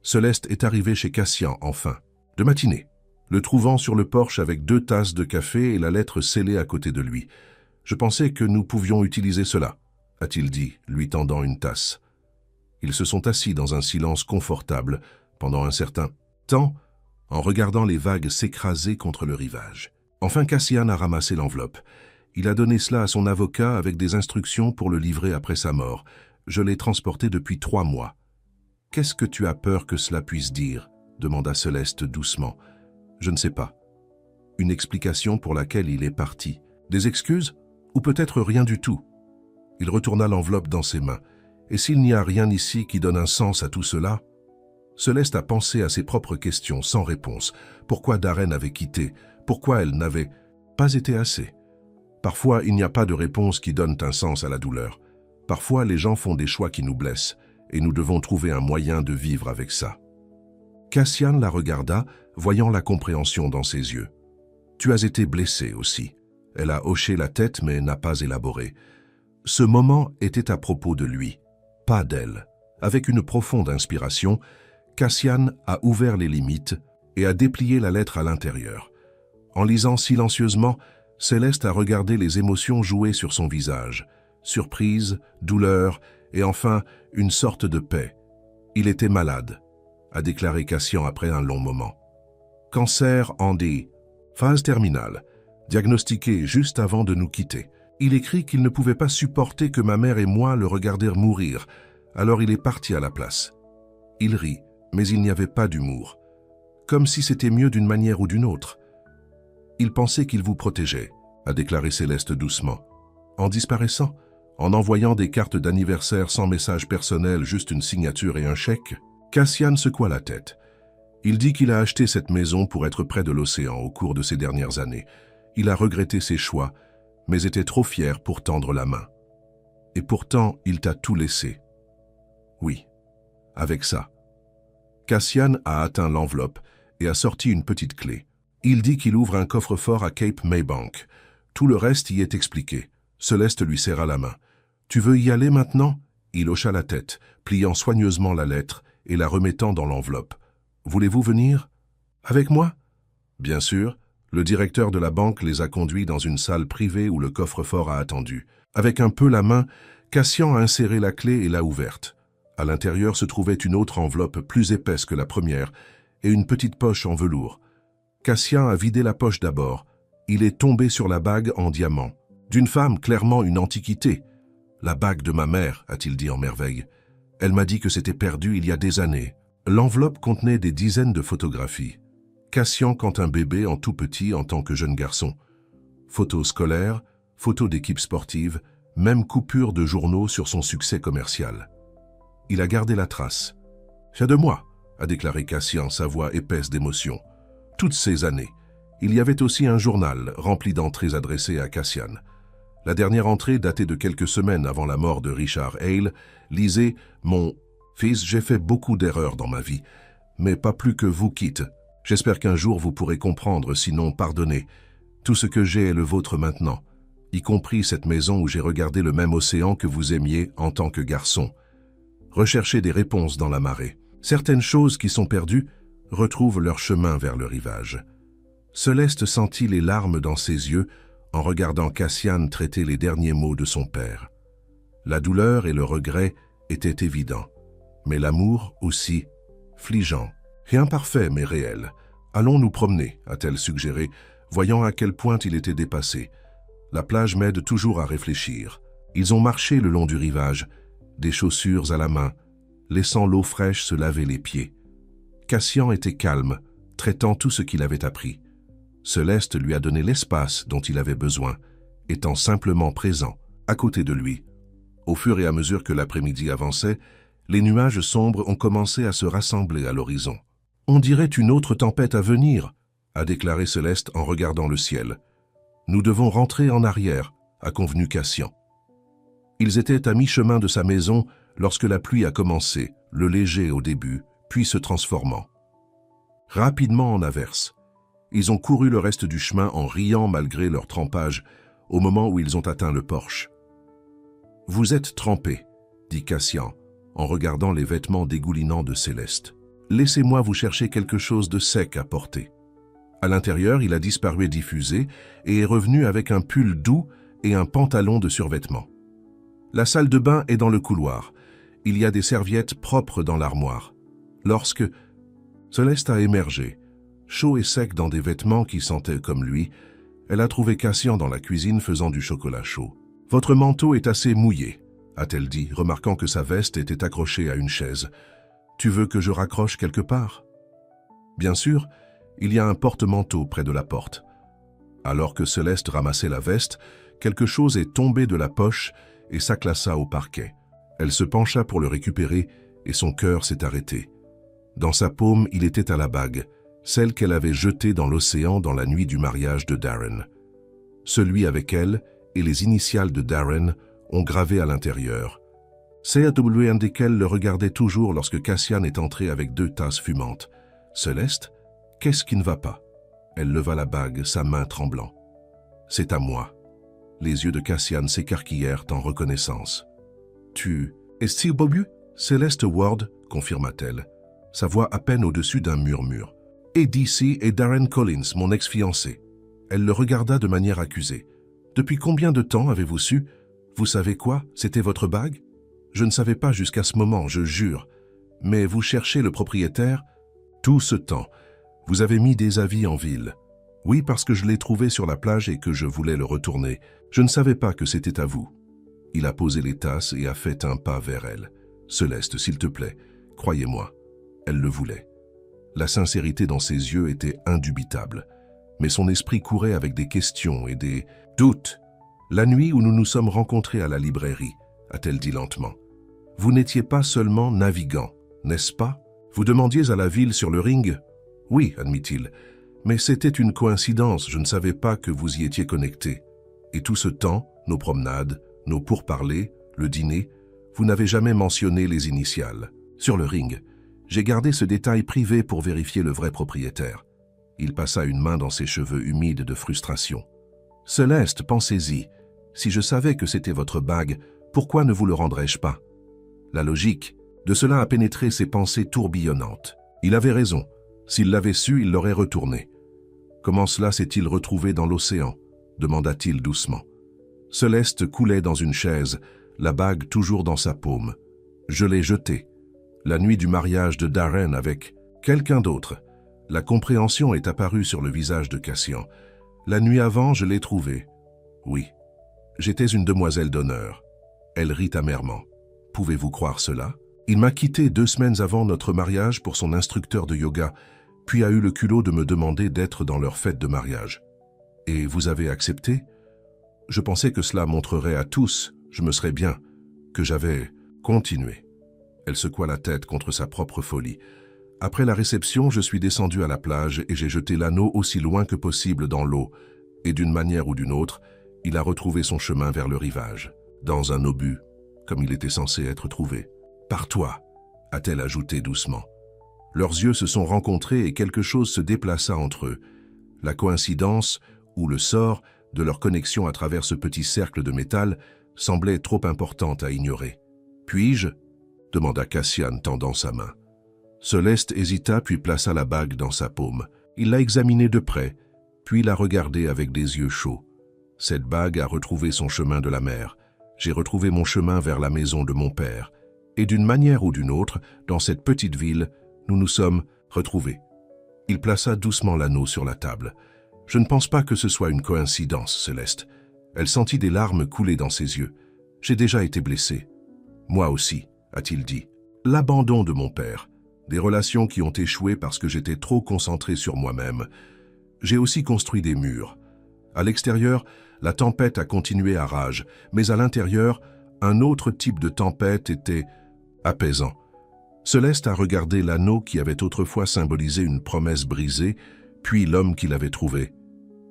Céleste est arrivée chez Cassian, enfin, de matinée, le trouvant sur le porche avec 2 tasses de café et la lettre scellée à côté de lui. « Je pensais que nous pouvions utiliser cela », a-t-il dit, lui tendant une tasse. Ils se sont assis dans un silence confortable pendant un certain temps, en regardant les vagues s'écraser contre le rivage. Enfin, Cassian a ramassé l'enveloppe. Il a donné cela à son avocat avec des instructions pour le livrer après sa mort. Je l'ai transporté depuis 3 mois. « Qu'est-ce que tu as peur que cela puisse dire ?» demanda Céleste doucement. « Je ne sais pas. Une explication pour laquelle il est parti. Des excuses? Ou peut-être rien du tout ?» Il retourna l'enveloppe dans ses mains. « Et s'il n'y a rien ici qui donne un sens à tout cela ?» Céleste a pensé à ses propres questions sans réponse. Pourquoi Darren avait quitté? Pourquoi elle n'avait pas été assez? Parfois, il n'y a pas de réponse qui donne un sens à la douleur. Parfois, les gens font des choix qui nous blessent, et nous devons trouver un moyen de vivre avec ça. Cassian la regarda, voyant la compréhension dans ses yeux. « Tu as été blessée aussi. » Elle a hoché la tête mais n'a pas élaboré. Ce moment était à propos de lui, pas d'elle. Avec une profonde inspiration, Cassian a ouvert les limites et a déplié la lettre à l'intérieur. En lisant silencieusement, Céleste a regardé les émotions jouer sur son visage. Surprise, douleur et enfin une sorte de paix. Il était malade, a déclaré Cassian après un long moment. Cancer en D, phase terminale, diagnostiqué juste avant de nous quitter. Il écrit qu'il ne pouvait pas supporter que ma mère et moi le regardèrent mourir, alors il est parti à la place. Il rit, mais il n'y avait pas d'humour. Comme si c'était mieux d'une manière ou d'une autre. Il pensait qu'il vous protégeait, a déclaré Céleste doucement. En disparaissant, en envoyant des cartes d'anniversaire sans message personnel, juste une signature et un chèque, Cassian secoua la tête. Il dit qu'il a acheté cette maison pour être près de l'océan au cours de ces dernières années. Il a regretté ses choix, mais était trop fier pour tendre la main. Et pourtant, il t'a tout laissé. Oui, avec ça. Cassian a atteint l'enveloppe et a sorti une petite clé. Il dit qu'il ouvre un coffre-fort à Cape May Bank. Tout le reste y est expliqué. Céleste lui serra la main. « Tu veux y aller maintenant ?» Il hocha la tête, pliant soigneusement la lettre et la remettant dans l'enveloppe. « Voulez-vous venir ?»« Avec moi ?» Bien sûr, le directeur de la banque les a conduits dans une salle privée où le coffre-fort a attendu. Avec un peu la main, Cassian a inséré la clé et l'a ouverte. À l'intérieur se trouvait une autre enveloppe plus épaisse que la première et une petite poche en velours. Cassian a vidé la poche d'abord. Il est tombé sur la bague en diamant. D'une femme, clairement une antiquité. « La bague de ma mère », a-t-il dit en merveille. Elle m'a dit que c'était perdu il y a des années. L'enveloppe contenait des dizaines de photographies. Cassian quand un bébé en tout petit en tant que jeune garçon. Photos scolaires, photos d'équipes sportives, même coupures de journaux sur son succès commercial. Il a gardé la trace. « Fier de moi », a déclaré Cassian, sa voix épaisse d'émotion. Toutes ces années, il y avait aussi un journal rempli d'entrées adressées à Cassian. La dernière entrée, datée de quelques semaines avant la mort de Richard Hale, lisait « Mon fils, j'ai fait beaucoup d'erreurs dans ma vie, mais pas plus que vous quitte. J'espère qu'un jour vous pourrez comprendre, sinon pardonnez. Tout ce que j'ai est le vôtre maintenant, y compris cette maison où j'ai regardé le même océan que vous aimiez en tant que garçon. Recherchez des réponses dans la marée. Certaines choses qui sont perdues retrouvent leur chemin vers le rivage. » Céleste sentit les larmes dans ses yeux en regardant Cassian traiter les derniers mots de son père. La douleur et le regret étaient évidents, mais l'amour aussi, fligeant. « Rien parfait, mais réel. Allons nous promener, » a-t-elle suggéré, voyant à quel point il était dépassé. La plage m'aide toujours à réfléchir. Ils ont marché le long du rivage, des chaussures à la main, laissant l'eau fraîche se laver les pieds. Cassian était calme, traitant tout ce qu'il avait appris. Céleste lui a donné l'espace dont il avait besoin, étant simplement présent, à côté de lui. Au fur et à mesure que l'après-midi avançait, les nuages sombres ont commencé à se rassembler à l'horizon. « On dirait une autre tempête à venir », a déclaré Céleste en regardant le ciel. « Nous devons rentrer en arrière », a convenu Cassian. Ils étaient à mi-chemin de sa maison lorsque la pluie a commencé, le léger au début, puis se transformant. Rapidement en averse. Ils ont couru le reste du chemin en riant malgré leur trempage au moment où ils ont atteint le porche. « Vous êtes trempés, » dit Cassian, en regardant les vêtements dégoulinants de Céleste. « Laissez-moi vous chercher quelque chose de sec à porter. » À l'intérieur, il a disparu diffusé et est revenu avec un pull doux et un pantalon de survêtement. La salle de bain est dans le couloir. Il y a des serviettes propres dans l'armoire. Lorsque Céleste a émergé, chaud et sec dans des vêtements qui sentaient comme lui, elle a trouvé Cassian dans la cuisine faisant du chocolat chaud. « Votre manteau est assez mouillé, » a-t-elle dit, remarquant que sa veste était accrochée à une chaise. « Tu veux que je raccroche quelque part ?» Bien sûr, il y a un porte-manteau près de la porte. Alors que Céleste ramassait la veste, quelque chose est tombé de la poche et s'acclassa au parquet. Elle se pencha pour le récupérer et son cœur s'est arrêté. Dans sa paume, il était à la bague, celle qu'elle avait jetée dans l'océan dans la nuit du mariage de Darren. Celui avec elle et les initiales de Darren ont gravé à l'intérieur. C.A.W. Indiquel le regardait toujours lorsque Cassian est entré avec 2 tasses fumantes. « Céleste, qu'est-ce qui ne va pas ?» Elle leva la bague, sa main tremblant. « C'est à moi. » Les yeux de Cassian s'écarquillèrent en reconnaissance. « Tu es Steve Bobu ?» Céleste Ward, confirma-t-elle, sa voix à peine au-dessus d'un murmure. « Et d'ici et Darren Collins, mon ex-fiancé. » Elle le regarda de manière accusée. « Depuis combien de temps avez-vous su? Vous savez quoi? C'était votre bague? Je ne savais pas jusqu'à ce moment, je jure. Mais vous cherchez le propriétaire? Tout ce temps, vous avez mis des avis en ville. Oui, parce que je l'ai trouvé sur la plage et que je voulais le retourner. Je ne savais pas que c'était à vous. » Il a posé les tasses et a fait un pas vers elle. « Céleste, s'il te plaît, croyez-moi. » Elle le voulait. La sincérité dans ses yeux était indubitable. Mais son esprit courait avec des questions et des doutes. « La nuit où nous nous sommes rencontrés à la librairie, » a-t-elle dit lentement. « Vous n'étiez pas seulement navigant, n'est-ce pas? Vous demandiez à la ville sur le ring? » « Oui, » admit-il. « Mais c'était une coïncidence, je ne savais pas que vous y étiez connecté. Et tout ce temps, nos promenades, nos pourparlers, le dîner, vous n'avez jamais mentionné les initiales. Sur le ring, j'ai gardé ce détail privé pour vérifier le vrai propriétaire. » Il passa une main dans ses cheveux humides de frustration. « Céleste, pensez-y. Si je savais que c'était votre bague, pourquoi ne vous le rendrais-je pas? » La logique de cela a pénétré ses pensées tourbillonnantes. Il avait raison. S'il l'avait su, il l'aurait retourné. « Comment cela s'est-il retrouvé dans l'océan ?» demanda-t-il doucement. Céleste coulait dans une chaise, la bague toujours dans sa paume. « Je l'ai jetée. La nuit du mariage de Darren avec quelqu'un d'autre. » La compréhension est apparue sur le visage de Cassian. « La nuit avant, je l'ai trouvée. Oui. J'étais une demoiselle d'honneur. » Elle rit amèrement. « Pouvez-vous croire cela? Il m'a quitté 2 semaines avant notre mariage pour son instructeur de yoga, puis a eu le culot de me demander d'être dans leur fête de mariage. Et vous avez accepté? Je pensais que cela montrerait à tous, je me serais bien, que j'avais continué. Elle secoua la tête contre sa propre folie. Après la réception, je suis descendu à la plage et j'ai jeté l'anneau aussi loin que possible dans l'eau. Et d'une manière ou d'une autre, il a retrouvé son chemin vers le rivage, dans un obus, comme il était censé être trouvé. « Par toi », a-t-elle ajouté doucement. Leurs yeux se sont rencontrés et quelque chose se déplaça entre eux. La coïncidence, ou le sort, de leur connexion à travers ce petit cercle de métal semblait trop importante à ignorer. « Puis-je » demanda Cassian, tendant sa main. Céleste hésita puis plaça la bague dans sa paume. Il l'a examinée de près, puis l'a regardée avec des yeux chauds. Cette bague a retrouvé son chemin de la mer. J'ai retrouvé mon chemin vers la maison de mon père. Et d'une manière ou d'une autre, dans cette petite ville, nous nous sommes retrouvés. Il plaça doucement l'anneau sur la table. Je ne pense pas que ce soit une coïncidence, Céleste. Elle sentit des larmes couler dans ses yeux. J'ai déjà été blessé. Moi aussi, a-t-il dit. L'abandon de mon père. Des relations qui ont échoué parce que j'étais trop concentré sur moi-même. J'ai aussi construit des murs. À l'extérieur, la tempête a continué à rage, mais à l'intérieur, un autre type de tempête était apaisant. Céleste a regardé l'anneau qui avait autrefois symbolisé une promesse brisée, puis l'homme qui l'avait trouvé.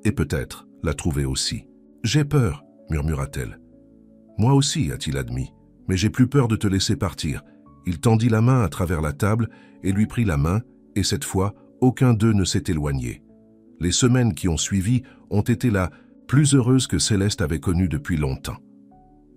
Et peut-être l'a trouvé aussi. « J'ai peur », murmura-t-elle. « Moi aussi », a-t-il admis, « mais j'ai plus peur de te laisser partir. » Il tendit la main à travers la table et lui prit la main, et cette fois, aucun d'eux ne s'est éloigné. Les semaines qui ont suivi ont été la plus heureuse que Céleste avait connue depuis longtemps.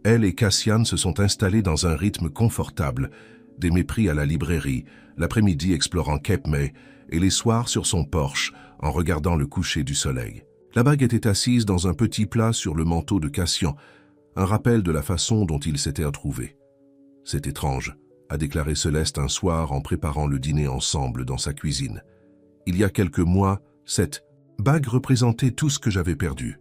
Elle et Cassian se sont installés dans un rythme confortable, des mépris à la librairie, l'après-midi explorant Cape May et les soirs sur son porche en regardant le coucher du soleil. La bague était assise dans un petit plat sur le manteau de Cassian, un rappel de la façon dont il s'était retrouvé. « C'est étrange », a déclaré Céleste un soir en préparant le dîner ensemble dans sa cuisine. Il y a quelques mois, cette bague représentait tout ce que j'avais perdu.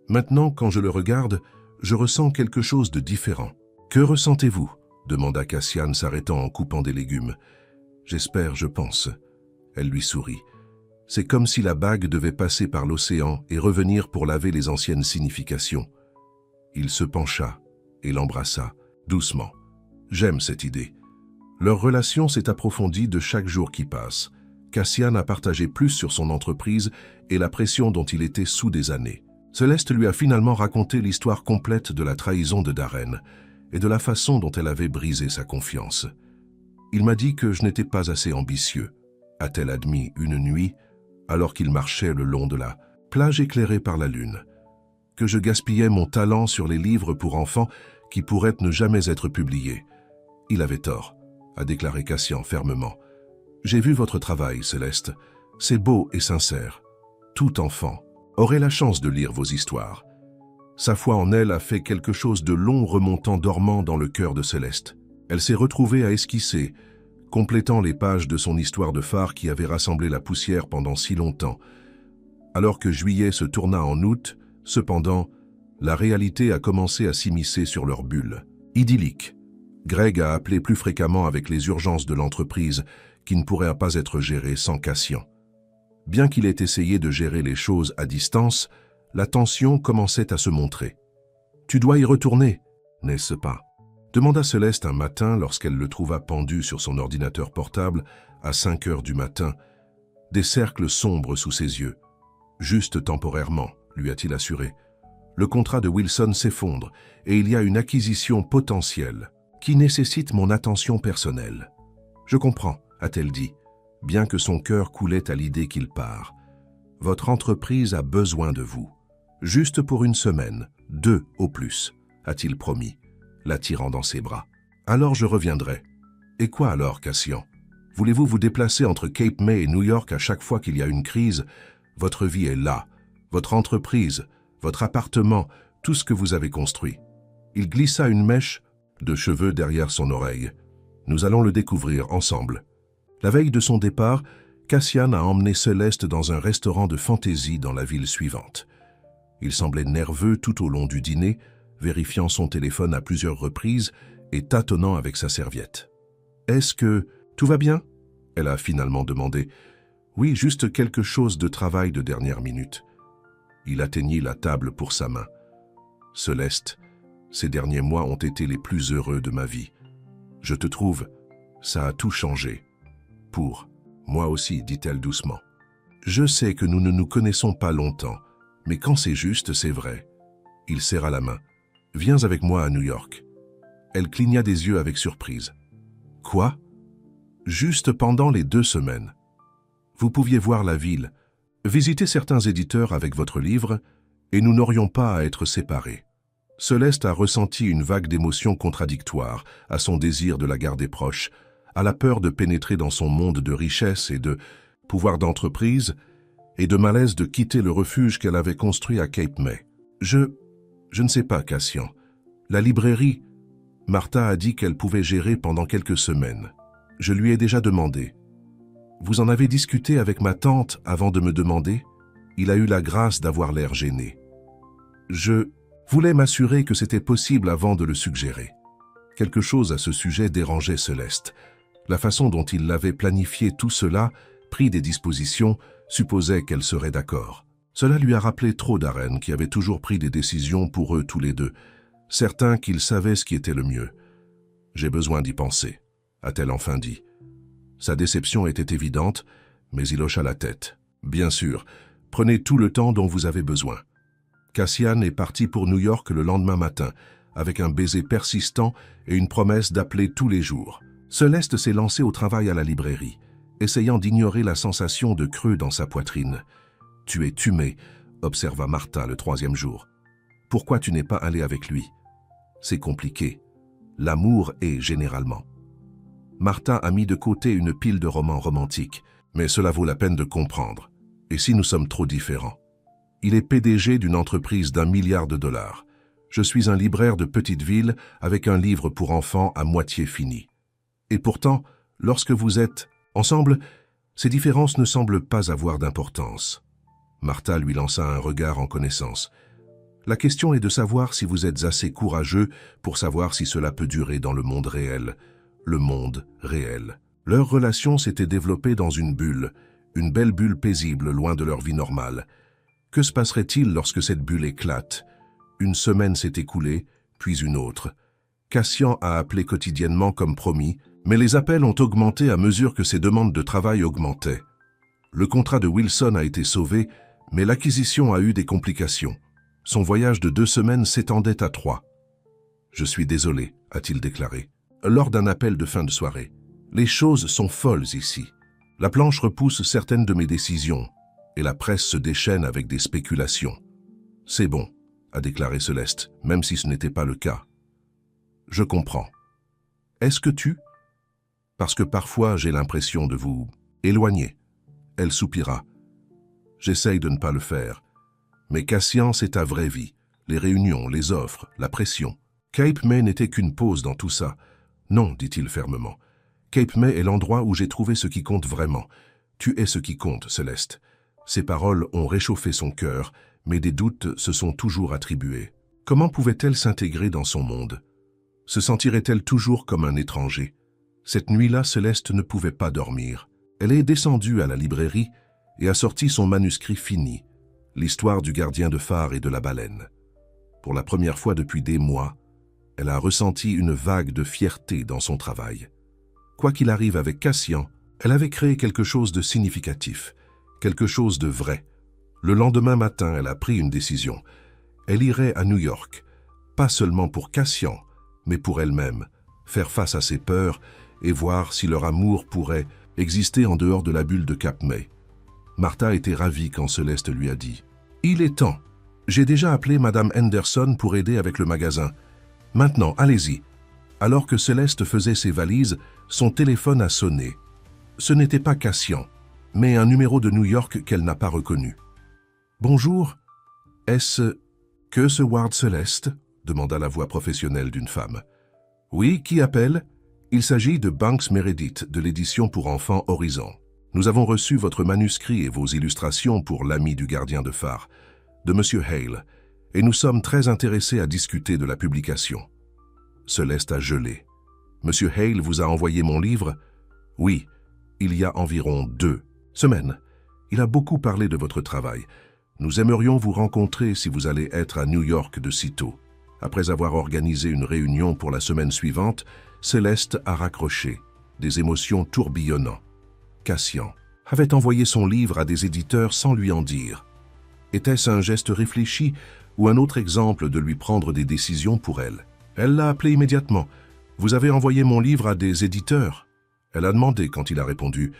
Maintenant, quand je le regarde, je ressens quelque chose de différent. « Que ressentez-vous » demanda Cassian s'arrêtant en coupant des légumes. « J'espère, je pense. » Elle lui sourit. C'est comme si la bague devait passer par l'océan et revenir pour laver les anciennes significations. Il se pencha et l'embrassa, doucement. J'aime cette idée. Leur relation s'est approfondie de chaque jour qui passe. Cassian a partagé plus sur son entreprise et la pression dont il était sous des années. Céleste lui a finalement raconté l'histoire complète de la trahison de Darren et de la façon dont elle avait brisé sa confiance. Il m'a dit que je n'étais pas assez ambitieux, a-t-elle admis une nuit, alors qu'il marchait le long de la plage éclairée par la lune. Que je gaspillais mon talent sur les livres pour enfants qui pourraient ne jamais être publiés. Il avait tort, a déclaré Cassian fermement. J'ai vu votre travail, Céleste. C'est beau et sincère. Tout enfant aurait la chance de lire vos histoires. Sa foi en elle a fait quelque chose de long remontant dormant dans le cœur de Céleste. Elle s'est retrouvée à esquisser, complétant les pages de son histoire de phare qui avait rassemblé la poussière pendant si longtemps. Alors que juillet se tourna en août, cependant, la réalité a commencé à s'immiscer sur leur bulle. Idyllique. Greg a appelé plus fréquemment avec les urgences de l'entreprise qui ne pourraient pas être gérées sans Cassian. Bien qu'il ait essayé de gérer les choses à distance, la tension commençait à se montrer. « Tu dois y retourner, n'est-ce pas ?» demanda Céleste un matin lorsqu'elle le trouva pendu sur son ordinateur portable à 5 heures du matin, des cercles sombres sous ses yeux. « Juste temporairement, » lui a-t-il assuré. « Le contrat de Wilson s'effondre et il y a une acquisition potentielle qui nécessite mon attention personnelle. »« Je comprends, » a-t-elle dit, bien que son cœur coulait à l'idée qu'il part. « Votre entreprise a besoin de vous. Juste pour une semaine, 2 au plus, » a-t-il promis, l'attirant dans ses bras. « Alors je reviendrai. »« Et quoi alors, Cassian? Voulez-vous vous déplacer entre Cape May et New York à chaque fois qu'il y a une crise? Votre vie est là, votre entreprise, votre appartement, tout ce que vous avez construit. » Il glissa une mèche de cheveux derrière son oreille. « Nous allons le découvrir ensemble. » La veille de son départ, Cassian a emmené Céleste dans un restaurant de fantaisie dans la ville suivante. Il semblait nerveux tout au long du dîner, vérifiant son téléphone à plusieurs reprises et tâtonnant avec sa serviette. « Est-ce que tout va bien ?» elle a finalement demandé. « Oui, juste quelque chose de travail de dernière minute. » Il atteignit la table pour sa main. Céleste, ces derniers mois ont été les plus heureux de ma vie. Je te trouve, ça a tout changé. Pour moi aussi, dit-elle doucement. Je sais que nous ne nous connaissons pas longtemps, mais quand c'est juste, c'est vrai. Il serra la main. Viens avec moi à New York. Elle cligna des yeux avec surprise. Quoi? Juste pendant les 2 semaines. Vous pouviez voir la ville, visiter certains éditeurs avec votre livre, et nous n'aurions pas à être séparés. Céleste a ressenti une vague d'émotions contradictoires à son désir de la garder proche, à la peur de pénétrer dans son monde de richesse et de pouvoir d'entreprise, et de malaise de quitter le refuge qu'elle avait construit à Cape May. Je ne sais pas, Cassian. La librairie, Martha a dit qu'elle pouvait gérer pendant quelques semaines. Je lui ai déjà demandé. Vous en avez discuté avec ma tante avant de me demander? Il a eu la grâce d'avoir l'air gêné. Je voulais m'assurer que c'était possible avant de le suggérer. Quelque chose à ce sujet dérangeait Céleste. La façon dont il l'avait planifié tout cela, pris des dispositions, supposait qu'elle serait d'accord. Cela lui a rappelé trop d'Aren qui avait toujours pris des décisions pour eux tous les deux, certains qu'ils savaient ce qui était le mieux. « J'ai besoin d'y penser », a-t-elle enfin dit. Sa déception était évidente, mais il hocha la tête. « Bien sûr, prenez tout le temps dont vous avez besoin. » Cassian est parti pour New York le lendemain matin, avec un baiser persistant et une promesse d'appeler tous les jours. Céleste s'est lancée au travail à la librairie, essayant d'ignorer la sensation de creux dans sa poitrine. « Tu es tumé », observa Martha le 3e jour. « Pourquoi tu n'es pas allé avec lui ?»« C'est compliqué. L'amour est généralement. » Martha a mis de côté une pile de romans romantiques, mais cela vaut la peine de comprendre. Et si nous sommes trop différents? Il est PDG d'une entreprise d'1 milliard de dollars. Je suis un libraire de petite ville avec un livre pour enfants à moitié fini. Et pourtant, lorsque vous êtes ensemble, ces différences ne semblent pas avoir d'importance. Martha lui lança un regard en connaissance. La question est de savoir si vous êtes assez courageux pour savoir si cela peut durer dans le monde réel. Le monde réel. Leur relation s'était développée dans une belle bulle paisible loin de leur vie normale. Que se passerait-il lorsque cette bulle éclate? Une semaine s'est écoulée, puis une autre. Cassian a appelé quotidiennement comme promis, mais les appels ont augmenté à mesure que ses demandes de travail augmentaient. Le contrat de Wilson a été sauvé, mais l'acquisition a eu des complications. Son voyage de 2 semaines s'étendait à 3. « Je suis désolé », a-t-il déclaré, lors d'un appel de fin de soirée. « Les choses sont folles ici. La planche repousse certaines de mes décisions, et la presse se déchaîne avec des spéculations. »« C'est bon », a déclaré Céleste, même si ce n'était pas le cas. « Je comprends. Est-ce que tu... » Parce que parfois j'ai l'impression de vous éloigner. Elle soupira. « J'essaye de ne pas le faire. Mais Cassian, c'est ta vraie vie. Les réunions, les offres, la pression. Cape May n'était qu'une pause dans tout ça. Non, dit-il fermement. Cape May est l'endroit où j'ai trouvé ce qui compte vraiment. Tu es ce qui compte, Céleste. » Ces paroles ont réchauffé son cœur, mais des doutes se sont toujours attribués. Comment pouvait-elle s'intégrer dans son monde? Se sentirait-elle toujours comme un étranger? Cette nuit-là, Céleste ne pouvait pas dormir. Elle est descendue à la librairie et a sorti son manuscrit fini, l'histoire du gardien de phare et de la baleine. Pour la première fois depuis des mois, elle a ressenti une vague de fierté dans son travail. Quoi qu'il arrive avec Cassian, elle avait créé quelque chose de significatif, quelque chose de vrai. Le lendemain matin, elle a pris une décision. Elle irait à New York, pas seulement pour Cassian, mais pour elle-même, faire face à ses peurs et voir si leur amour pourrait exister en dehors de la bulle de Cape May. Martha était ravie quand Céleste lui a dit « Il est temps. J'ai déjà appelé Madame Henderson pour aider avec le magasin. Maintenant, allez-y. » Alors que Céleste faisait ses valises, son téléphone a sonné. Ce n'était pas Cassian, mais un numéro de New York qu'elle n'a pas reconnu. « Bonjour. Est-ce que ce Ward Céleste ?» demanda la voix professionnelle d'une femme. « Oui, qui appelle ? Il s'agit de Banks Meredith de l'édition pour enfants Horizon. Nous avons reçu votre manuscrit et vos illustrations pour L'ami du gardien de phare, de Monsieur Hale, et nous sommes très intéressés à discuter de la publication. » Céleste a gelé. « Monsieur Hale vous a envoyé mon livre ? » ?»« Oui, il y a environ 2 semaines. Il a beaucoup parlé de votre travail. Nous aimerions vous rencontrer si vous allez être à New York de sitôt. » Après avoir organisé une réunion pour la semaine suivante, Céleste a raccroché, des émotions tourbillonnant. Cassian avait envoyé son livre à des éditeurs sans lui en dire. Était-ce un geste réfléchi ou un autre exemple de lui prendre des décisions pour elle? Elle l'a appelé immédiatement. « Vous avez envoyé mon livre à des éditeurs ?» Elle a demandé quand il a répondu.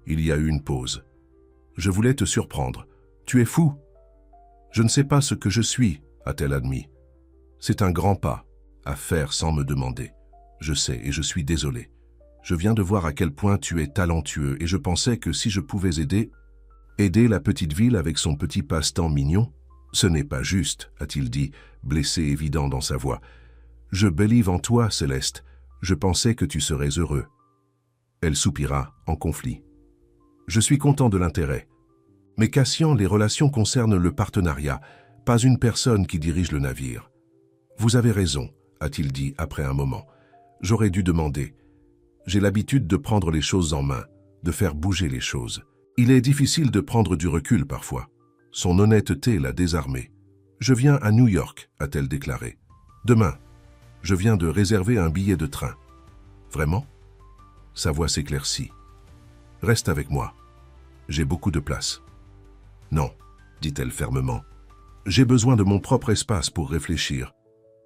Il y a eu une pause. « Je voulais te surprendre. Tu es fou ?»« Je ne sais pas ce que je suis, » a-t-elle admis. « C'est un grand pas à faire sans me demander. Je sais et je suis désolé. Je viens de voir à quel point tu es talentueux et je pensais que si je pouvais aider la petite ville avec son petit passe-temps mignon, ce n'est pas juste, a-t-il dit, blessé évident dans sa voix. Je believe en toi, Céleste. Je pensais que tu serais heureux. Elle soupira, en conflit. Je suis content de l'intérêt. Mais Cassian, les relations concernent le partenariat, pas une personne qui dirige le navire. Vous avez raison, a-t-il dit après un moment. J'aurais dû demander. J'ai l'habitude de prendre les choses en main, de faire bouger les choses. Il est difficile de prendre du recul parfois. Son honnêteté l'a désarmée. Je viens à New York, a-t-elle déclaré. Demain, je viens de réserver un billet de train. Vraiment? Sa voix s'éclaircit. Reste avec moi. J'ai beaucoup de place. Non, dit-elle fermement. J'ai besoin de mon propre espace pour réfléchir.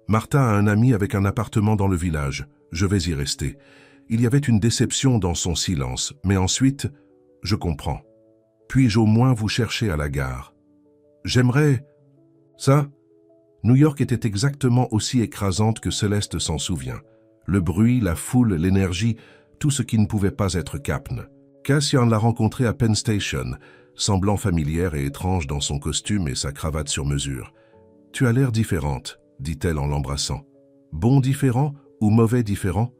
Martha a un ami avec un appartement dans le village. Je vais y rester. Il y avait une déception dans son silence, mais ensuite, je comprends. Puis-je au moins vous chercher à la gare? J'aimerais... Ça? New York était exactement aussi écrasante que Céleste s'en souvient. Le bruit, la foule, l'énergie, tout ce qui ne pouvait pas être Capne. Cassian l'a rencontrée à Penn Station, semblant familière et étrange dans son costume et sa cravate sur mesure. « Tu as l'air différente », dit-elle en l'embrassant. « Bon différent ou mauvais différent ?»«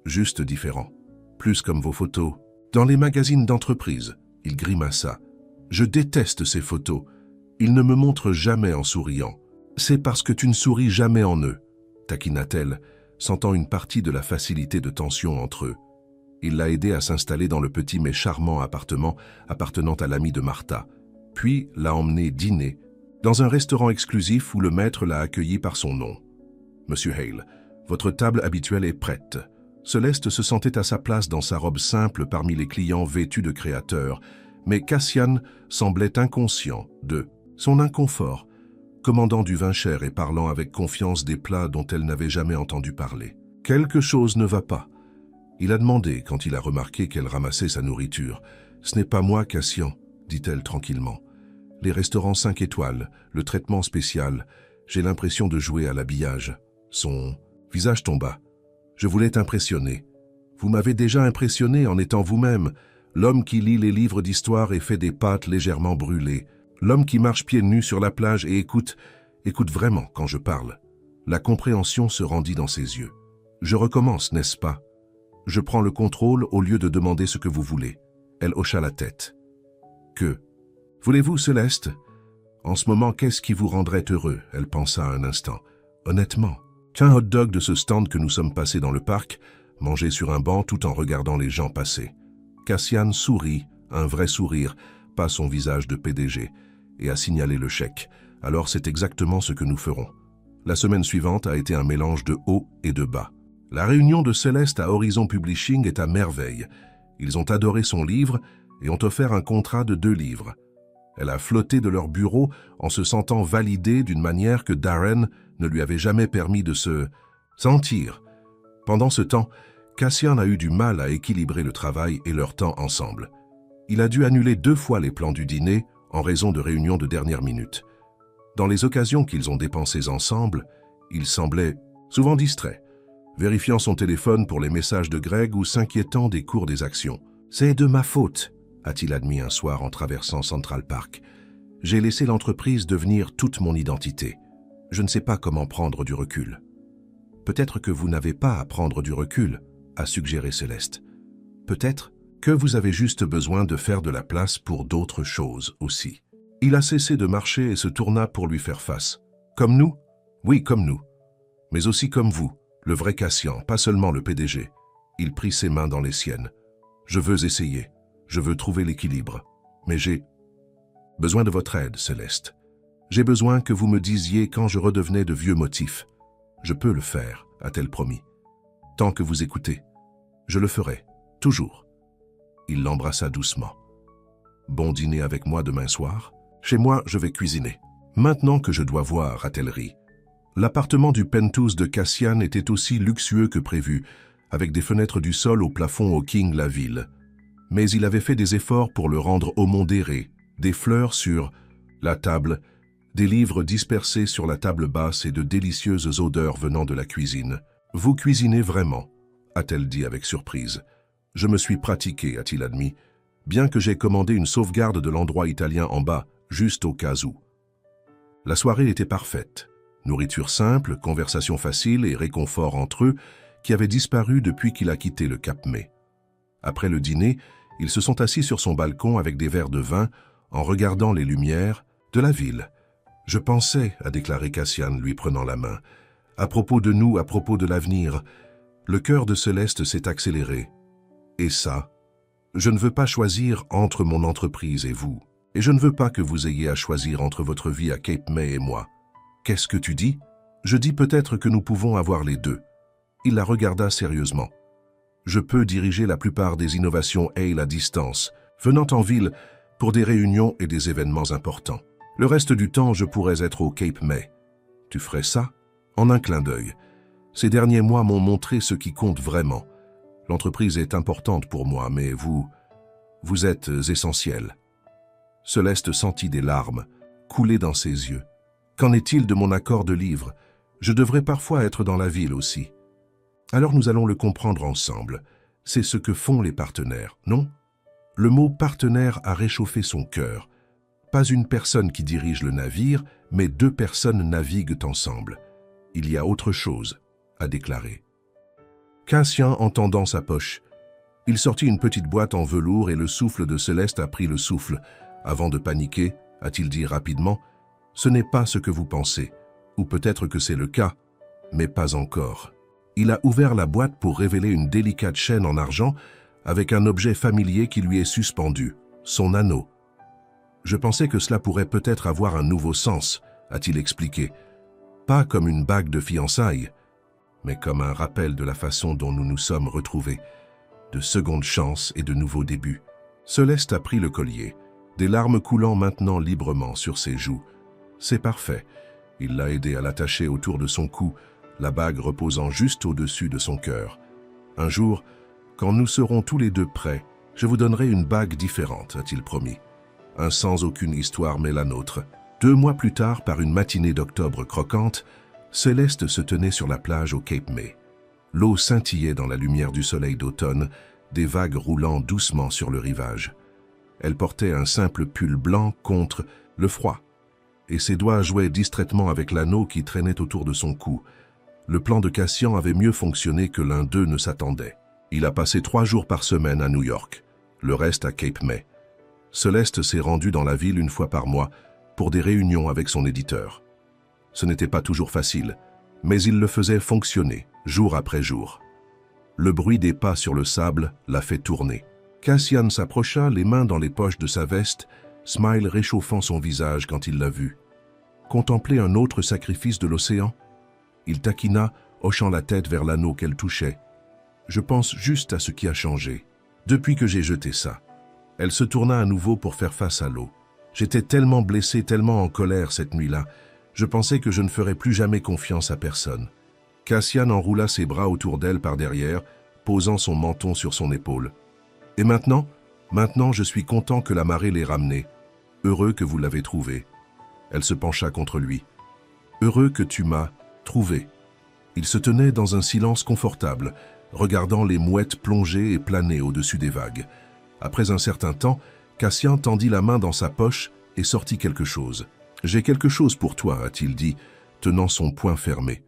Juste différent. Plus comme vos photos. Dans les magazines d'entreprise. » Il grimaça. « Je déteste ces photos. Ils ne me montrent jamais en souriant. C'est parce que tu ne souris jamais en eux, » taquina-t-elle, sentant une partie de la facilité de tension entre eux. Il l'a aidée à s'installer dans le petit mais charmant appartement appartenant à l'ami de Martha, puis l'a emmenée dîner dans un restaurant exclusif où le maître l'a accueilli par son nom. « Monsieur Hale, votre table habituelle est prête. » Céleste se sentait à sa place dans sa robe simple parmi les clients vêtus de créateurs, mais Cassian semblait inconscient de son inconfort, commandant du vin cher et parlant avec confiance des plats dont elle n'avait jamais entendu parler. Quelque chose ne va pas. Il a demandé quand il a remarqué qu'elle ramassait sa nourriture. « Ce n'est pas moi, Cassian, » dit-elle tranquillement. « Les restaurants 5 étoiles, le traitement spécial, j'ai l'impression de jouer à l'habillage. » Son visage tomba. « Je voulais t'impressionner. Vous m'avez déjà impressionné en étant vous-même, l'homme qui lit les livres d'histoire et fait des pâtes légèrement brûlées, l'homme qui marche pieds nus sur la plage et écoute vraiment quand je parle. » La compréhension se rendit dans ses yeux. « Je recommence, n'est-ce pas? Je prends le contrôle au lieu de demander ce que vous voulez. » Elle hocha la tête. « Que? Voulez-vous, Céleste? En ce moment, qu'est-ce qui vous rendrait heureux? » Elle pensa un instant. « Honnêtement, qu'un hot dog de ce stand que nous sommes passés dans le parc, manger sur un banc tout en regardant les gens passer. » Cassian sourit, un vrai sourire, pas son visage de PDG, et a signalé le chèque. « Alors c'est exactement ce que nous ferons. » La semaine suivante a été un mélange de haut et de bas. La réunion de Céleste à Horizon Publishing est à merveille. Ils ont adoré son livre et ont offert un contrat de 2 livres. Elle a flotté de leur bureau en se sentant validée d'une manière que Darren ne lui avait jamais permis de se sentir. Pendant ce temps, Cassian a eu du mal à équilibrer le travail et leur temps ensemble. Il a dû annuler 2 fois les plans du dîner en raison de réunions de dernière minute. Dans les occasions qu'ils ont dépensées ensemble, il semblait souvent distrait, vérifiant son téléphone pour les messages de Greg ou s'inquiétant des cours des actions. « C'est de ma faute », a-t-il admis un soir en traversant Central Park. « J'ai laissé l'entreprise devenir toute mon identité. Je ne sais pas comment prendre du recul. » « Peut-être que vous n'avez pas à prendre du recul, » a suggéré Céleste. « Peut-être que vous avez juste besoin de faire de la place pour d'autres choses aussi. » Il a cessé de marcher et se tourna pour lui faire face. « Comme nous? Oui, comme nous. Mais aussi comme vous, le vrai Cassian, pas seulement le PDG. » Il prit ses mains dans les siennes. « Je veux essayer. Je veux trouver l'équilibre. Mais j'ai besoin de votre aide, Céleste. J'ai besoin que vous me disiez quand je redevenais de vieux motifs. Je peux le faire, a-t-elle promis. Tant que vous écoutez. Je le ferai, toujours. Il l'embrassa doucement. Bon dîner avec moi demain soir? Chez moi, je vais cuisiner. Maintenant que je dois voir, a-t-elle ri. L'appartement du penthouse de Cassian était aussi luxueux que prévu, avec des fenêtres du sol au plafond au King la ville. Mais il avait fait des efforts pour le rendre aumondéré, des fleurs sur la table, des livres dispersés sur la table basse et de délicieuses odeurs venant de la cuisine. « Vous cuisinez vraiment ?» a-t-elle dit avec surprise. « Je me suis pratiqué, a-t-il admis, bien que j'ai commandé une sauvegarde de l'endroit italien en bas, juste au cas où. » La soirée était parfaite. Nourriture simple, conversation facile et réconfort entre eux, qui avait disparu depuis qu'il a quitté le Cap May. Après le dîner, ils se sont assis sur son balcon avec des verres de vin, en regardant les lumières de la ville. « Je pensais, a déclaré Cassian, lui prenant la main, à propos de nous, à propos de l'avenir. Le cœur de Céleste s'est accéléré. Et ça, je ne veux pas choisir entre mon entreprise et vous. Et je ne veux pas que vous ayez à choisir entre votre vie à Cape May et moi. Qu'est-ce que tu dis? Je dis peut-être que nous pouvons avoir les deux. » Il la regarda sérieusement. « Je peux diriger la plupart des innovations Hale à distance, venant en ville pour des réunions et des événements importants. Le reste du temps, je pourrais être au Cape May. Tu ferais ça? En un clin d'œil. Ces derniers mois m'ont montré ce qui compte vraiment. L'entreprise est importante pour moi, mais vous êtes essentiel. » Céleste sentit des larmes couler dans ses yeux. « Qu'en est-il de mon accord de livre? Je devrais parfois être dans la ville aussi. » Alors nous allons le comprendre ensemble. C'est ce que font les partenaires, non? Le mot partenaire a réchauffé son cœur. Pas une personne qui dirige le navire, mais deux personnes naviguent ensemble. Il y a autre chose, a déclaré. Cassian entendant sa poche. Il sortit une petite boîte en velours et le souffle de Céleste a pris le souffle. Avant de paniquer, a-t-il dit rapidement, « Ce n'est pas ce que vous pensez. Ou peut-être que c'est le cas, mais pas encore. » Il a ouvert la boîte pour révéler une délicate chaîne en argent avec un objet familier qui lui est suspendu, son anneau. « Je pensais que cela pourrait peut-être avoir un nouveau sens, a-t-il expliqué. Pas comme une bague de fiançailles, mais comme un rappel de la façon dont nous nous sommes retrouvés, de secondes chances et de nouveaux débuts. » Céleste a pris le collier, des larmes coulant maintenant librement sur ses joues. C'est parfait. Il l'a aidé à l'attacher autour de son cou, la bague reposant juste au-dessus de son cœur. Un jour, quand nous serons tous les deux prêts, je vous donnerai une bague différente, a-t-il promis. Un sans aucune histoire mais la nôtre. 2 mois plus tard, par une matinée d'octobre croquante, Céleste se tenait sur la plage au Cape May. L'eau scintillait dans la lumière du soleil d'automne, des vagues roulant doucement sur le rivage. Elle portait un simple pull blanc contre le froid, et ses doigts jouaient distraitement avec l'anneau qui traînait autour de son cou. Le plan de Cassian avait mieux fonctionné que l'un d'eux ne s'attendait. Il a passé 3 jours par semaine à New York, le reste à Cape May. Céleste s'est rendue dans la ville 1 fois par mois pour des réunions avec son éditeur. Ce n'était pas toujours facile, mais il le faisait fonctionner, jour après jour. Le bruit des pas sur le sable l'a fait tourner. Cassian s'approcha, les mains dans les poches de sa veste, smile réchauffant son visage quand il l'a vue. Contempler un autre sacrifice de l'océan? Il taquina, hochant la tête vers l'anneau qu'elle touchait. « Je pense juste à ce qui a changé, depuis que j'ai jeté ça. » Elle se tourna à nouveau pour faire face à l'eau. « J'étais tellement blessé, tellement en colère cette nuit-là. Je pensais que je ne ferais plus jamais confiance à personne. » Cassian enroula ses bras autour d'elle par derrière, posant son menton sur son épaule. « Et maintenant? Maintenant, je suis content que la marée l'ait ramené. Heureux que vous l'avez trouvé. » Elle se pencha contre lui. « Heureux que tu m'as trouvé. » Il se tenait dans un silence confortable, regardant les mouettes plonger et planer au-dessus des vagues. Après un certain temps, Cassian tendit la main dans sa poche et sortit quelque chose. « J'ai quelque chose pour toi, a-t-il dit, tenant son poing fermé.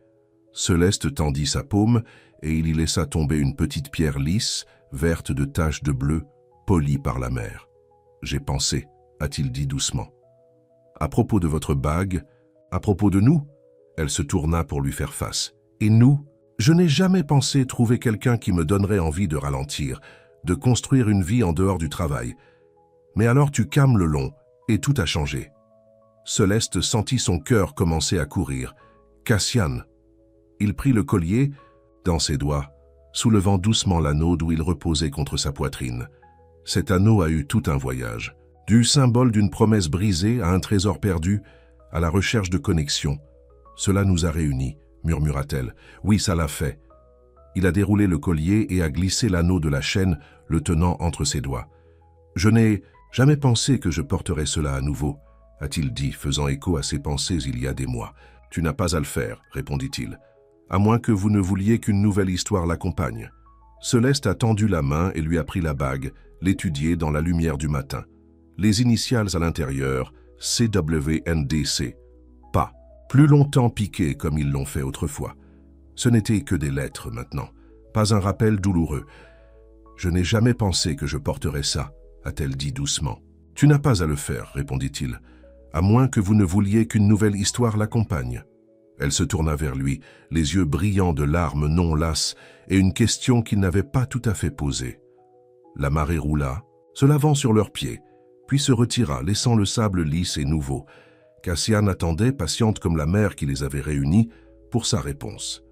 Céleste tendit sa paume et il y laissa tomber une petite pierre lisse, verte de taches de bleu, polie par la mer. « J'ai pensé, a-t-il dit doucement. À propos de votre bague, à propos de nous ?» Elle se tourna pour lui faire face. « Et nous? Je n'ai jamais pensé trouver quelqu'un qui me donnerait envie de ralentir, de construire une vie en dehors du travail. Mais alors tu cames le long, et tout a changé. » Céleste sentit son cœur commencer à courir. Cassian. Il prit le collier dans ses doigts, soulevant doucement l'anneau d'où il reposait contre sa poitrine. Cet anneau a eu tout un voyage. Du symbole d'une promesse brisée à un trésor perdu, à la recherche de connexion. Cela nous a réunis, murmura-t-elle. Oui, ça l'a fait. Il a déroulé le collier et a glissé l'anneau de la chaîne, le tenant entre ses doigts. Je n'ai jamais pensé que je porterais cela à nouveau, a-t-il dit, faisant écho à ses pensées il y a des mois. Tu n'as pas à le faire, répondit-il, à moins que vous ne vouliez qu'une nouvelle histoire l'accompagne. Céleste a tendu la main et lui a pris la bague, l'étudier dans la lumière du matin. Les initiales à l'intérieur, CWNDC. Pas. Plus longtemps piquées comme ils l'ont fait autrefois. Ce n'était que des lettres maintenant, pas un rappel douloureux. Je n'ai jamais pensé que je porterais ça, a-t-elle dit doucement. Tu n'as pas à le faire, répondit-il, à moins que vous ne vouliez qu'une nouvelle histoire l'accompagne. Elle se tourna vers lui, les yeux brillants de larmes non lasses et une question qu'il n'avait pas tout à fait posée. La marée roula, se lavant sur leurs pieds, puis se retira, laissant le sable lisse et nouveau. Cassian attendait, patiente comme la mer qui les avait réunis, pour sa réponse.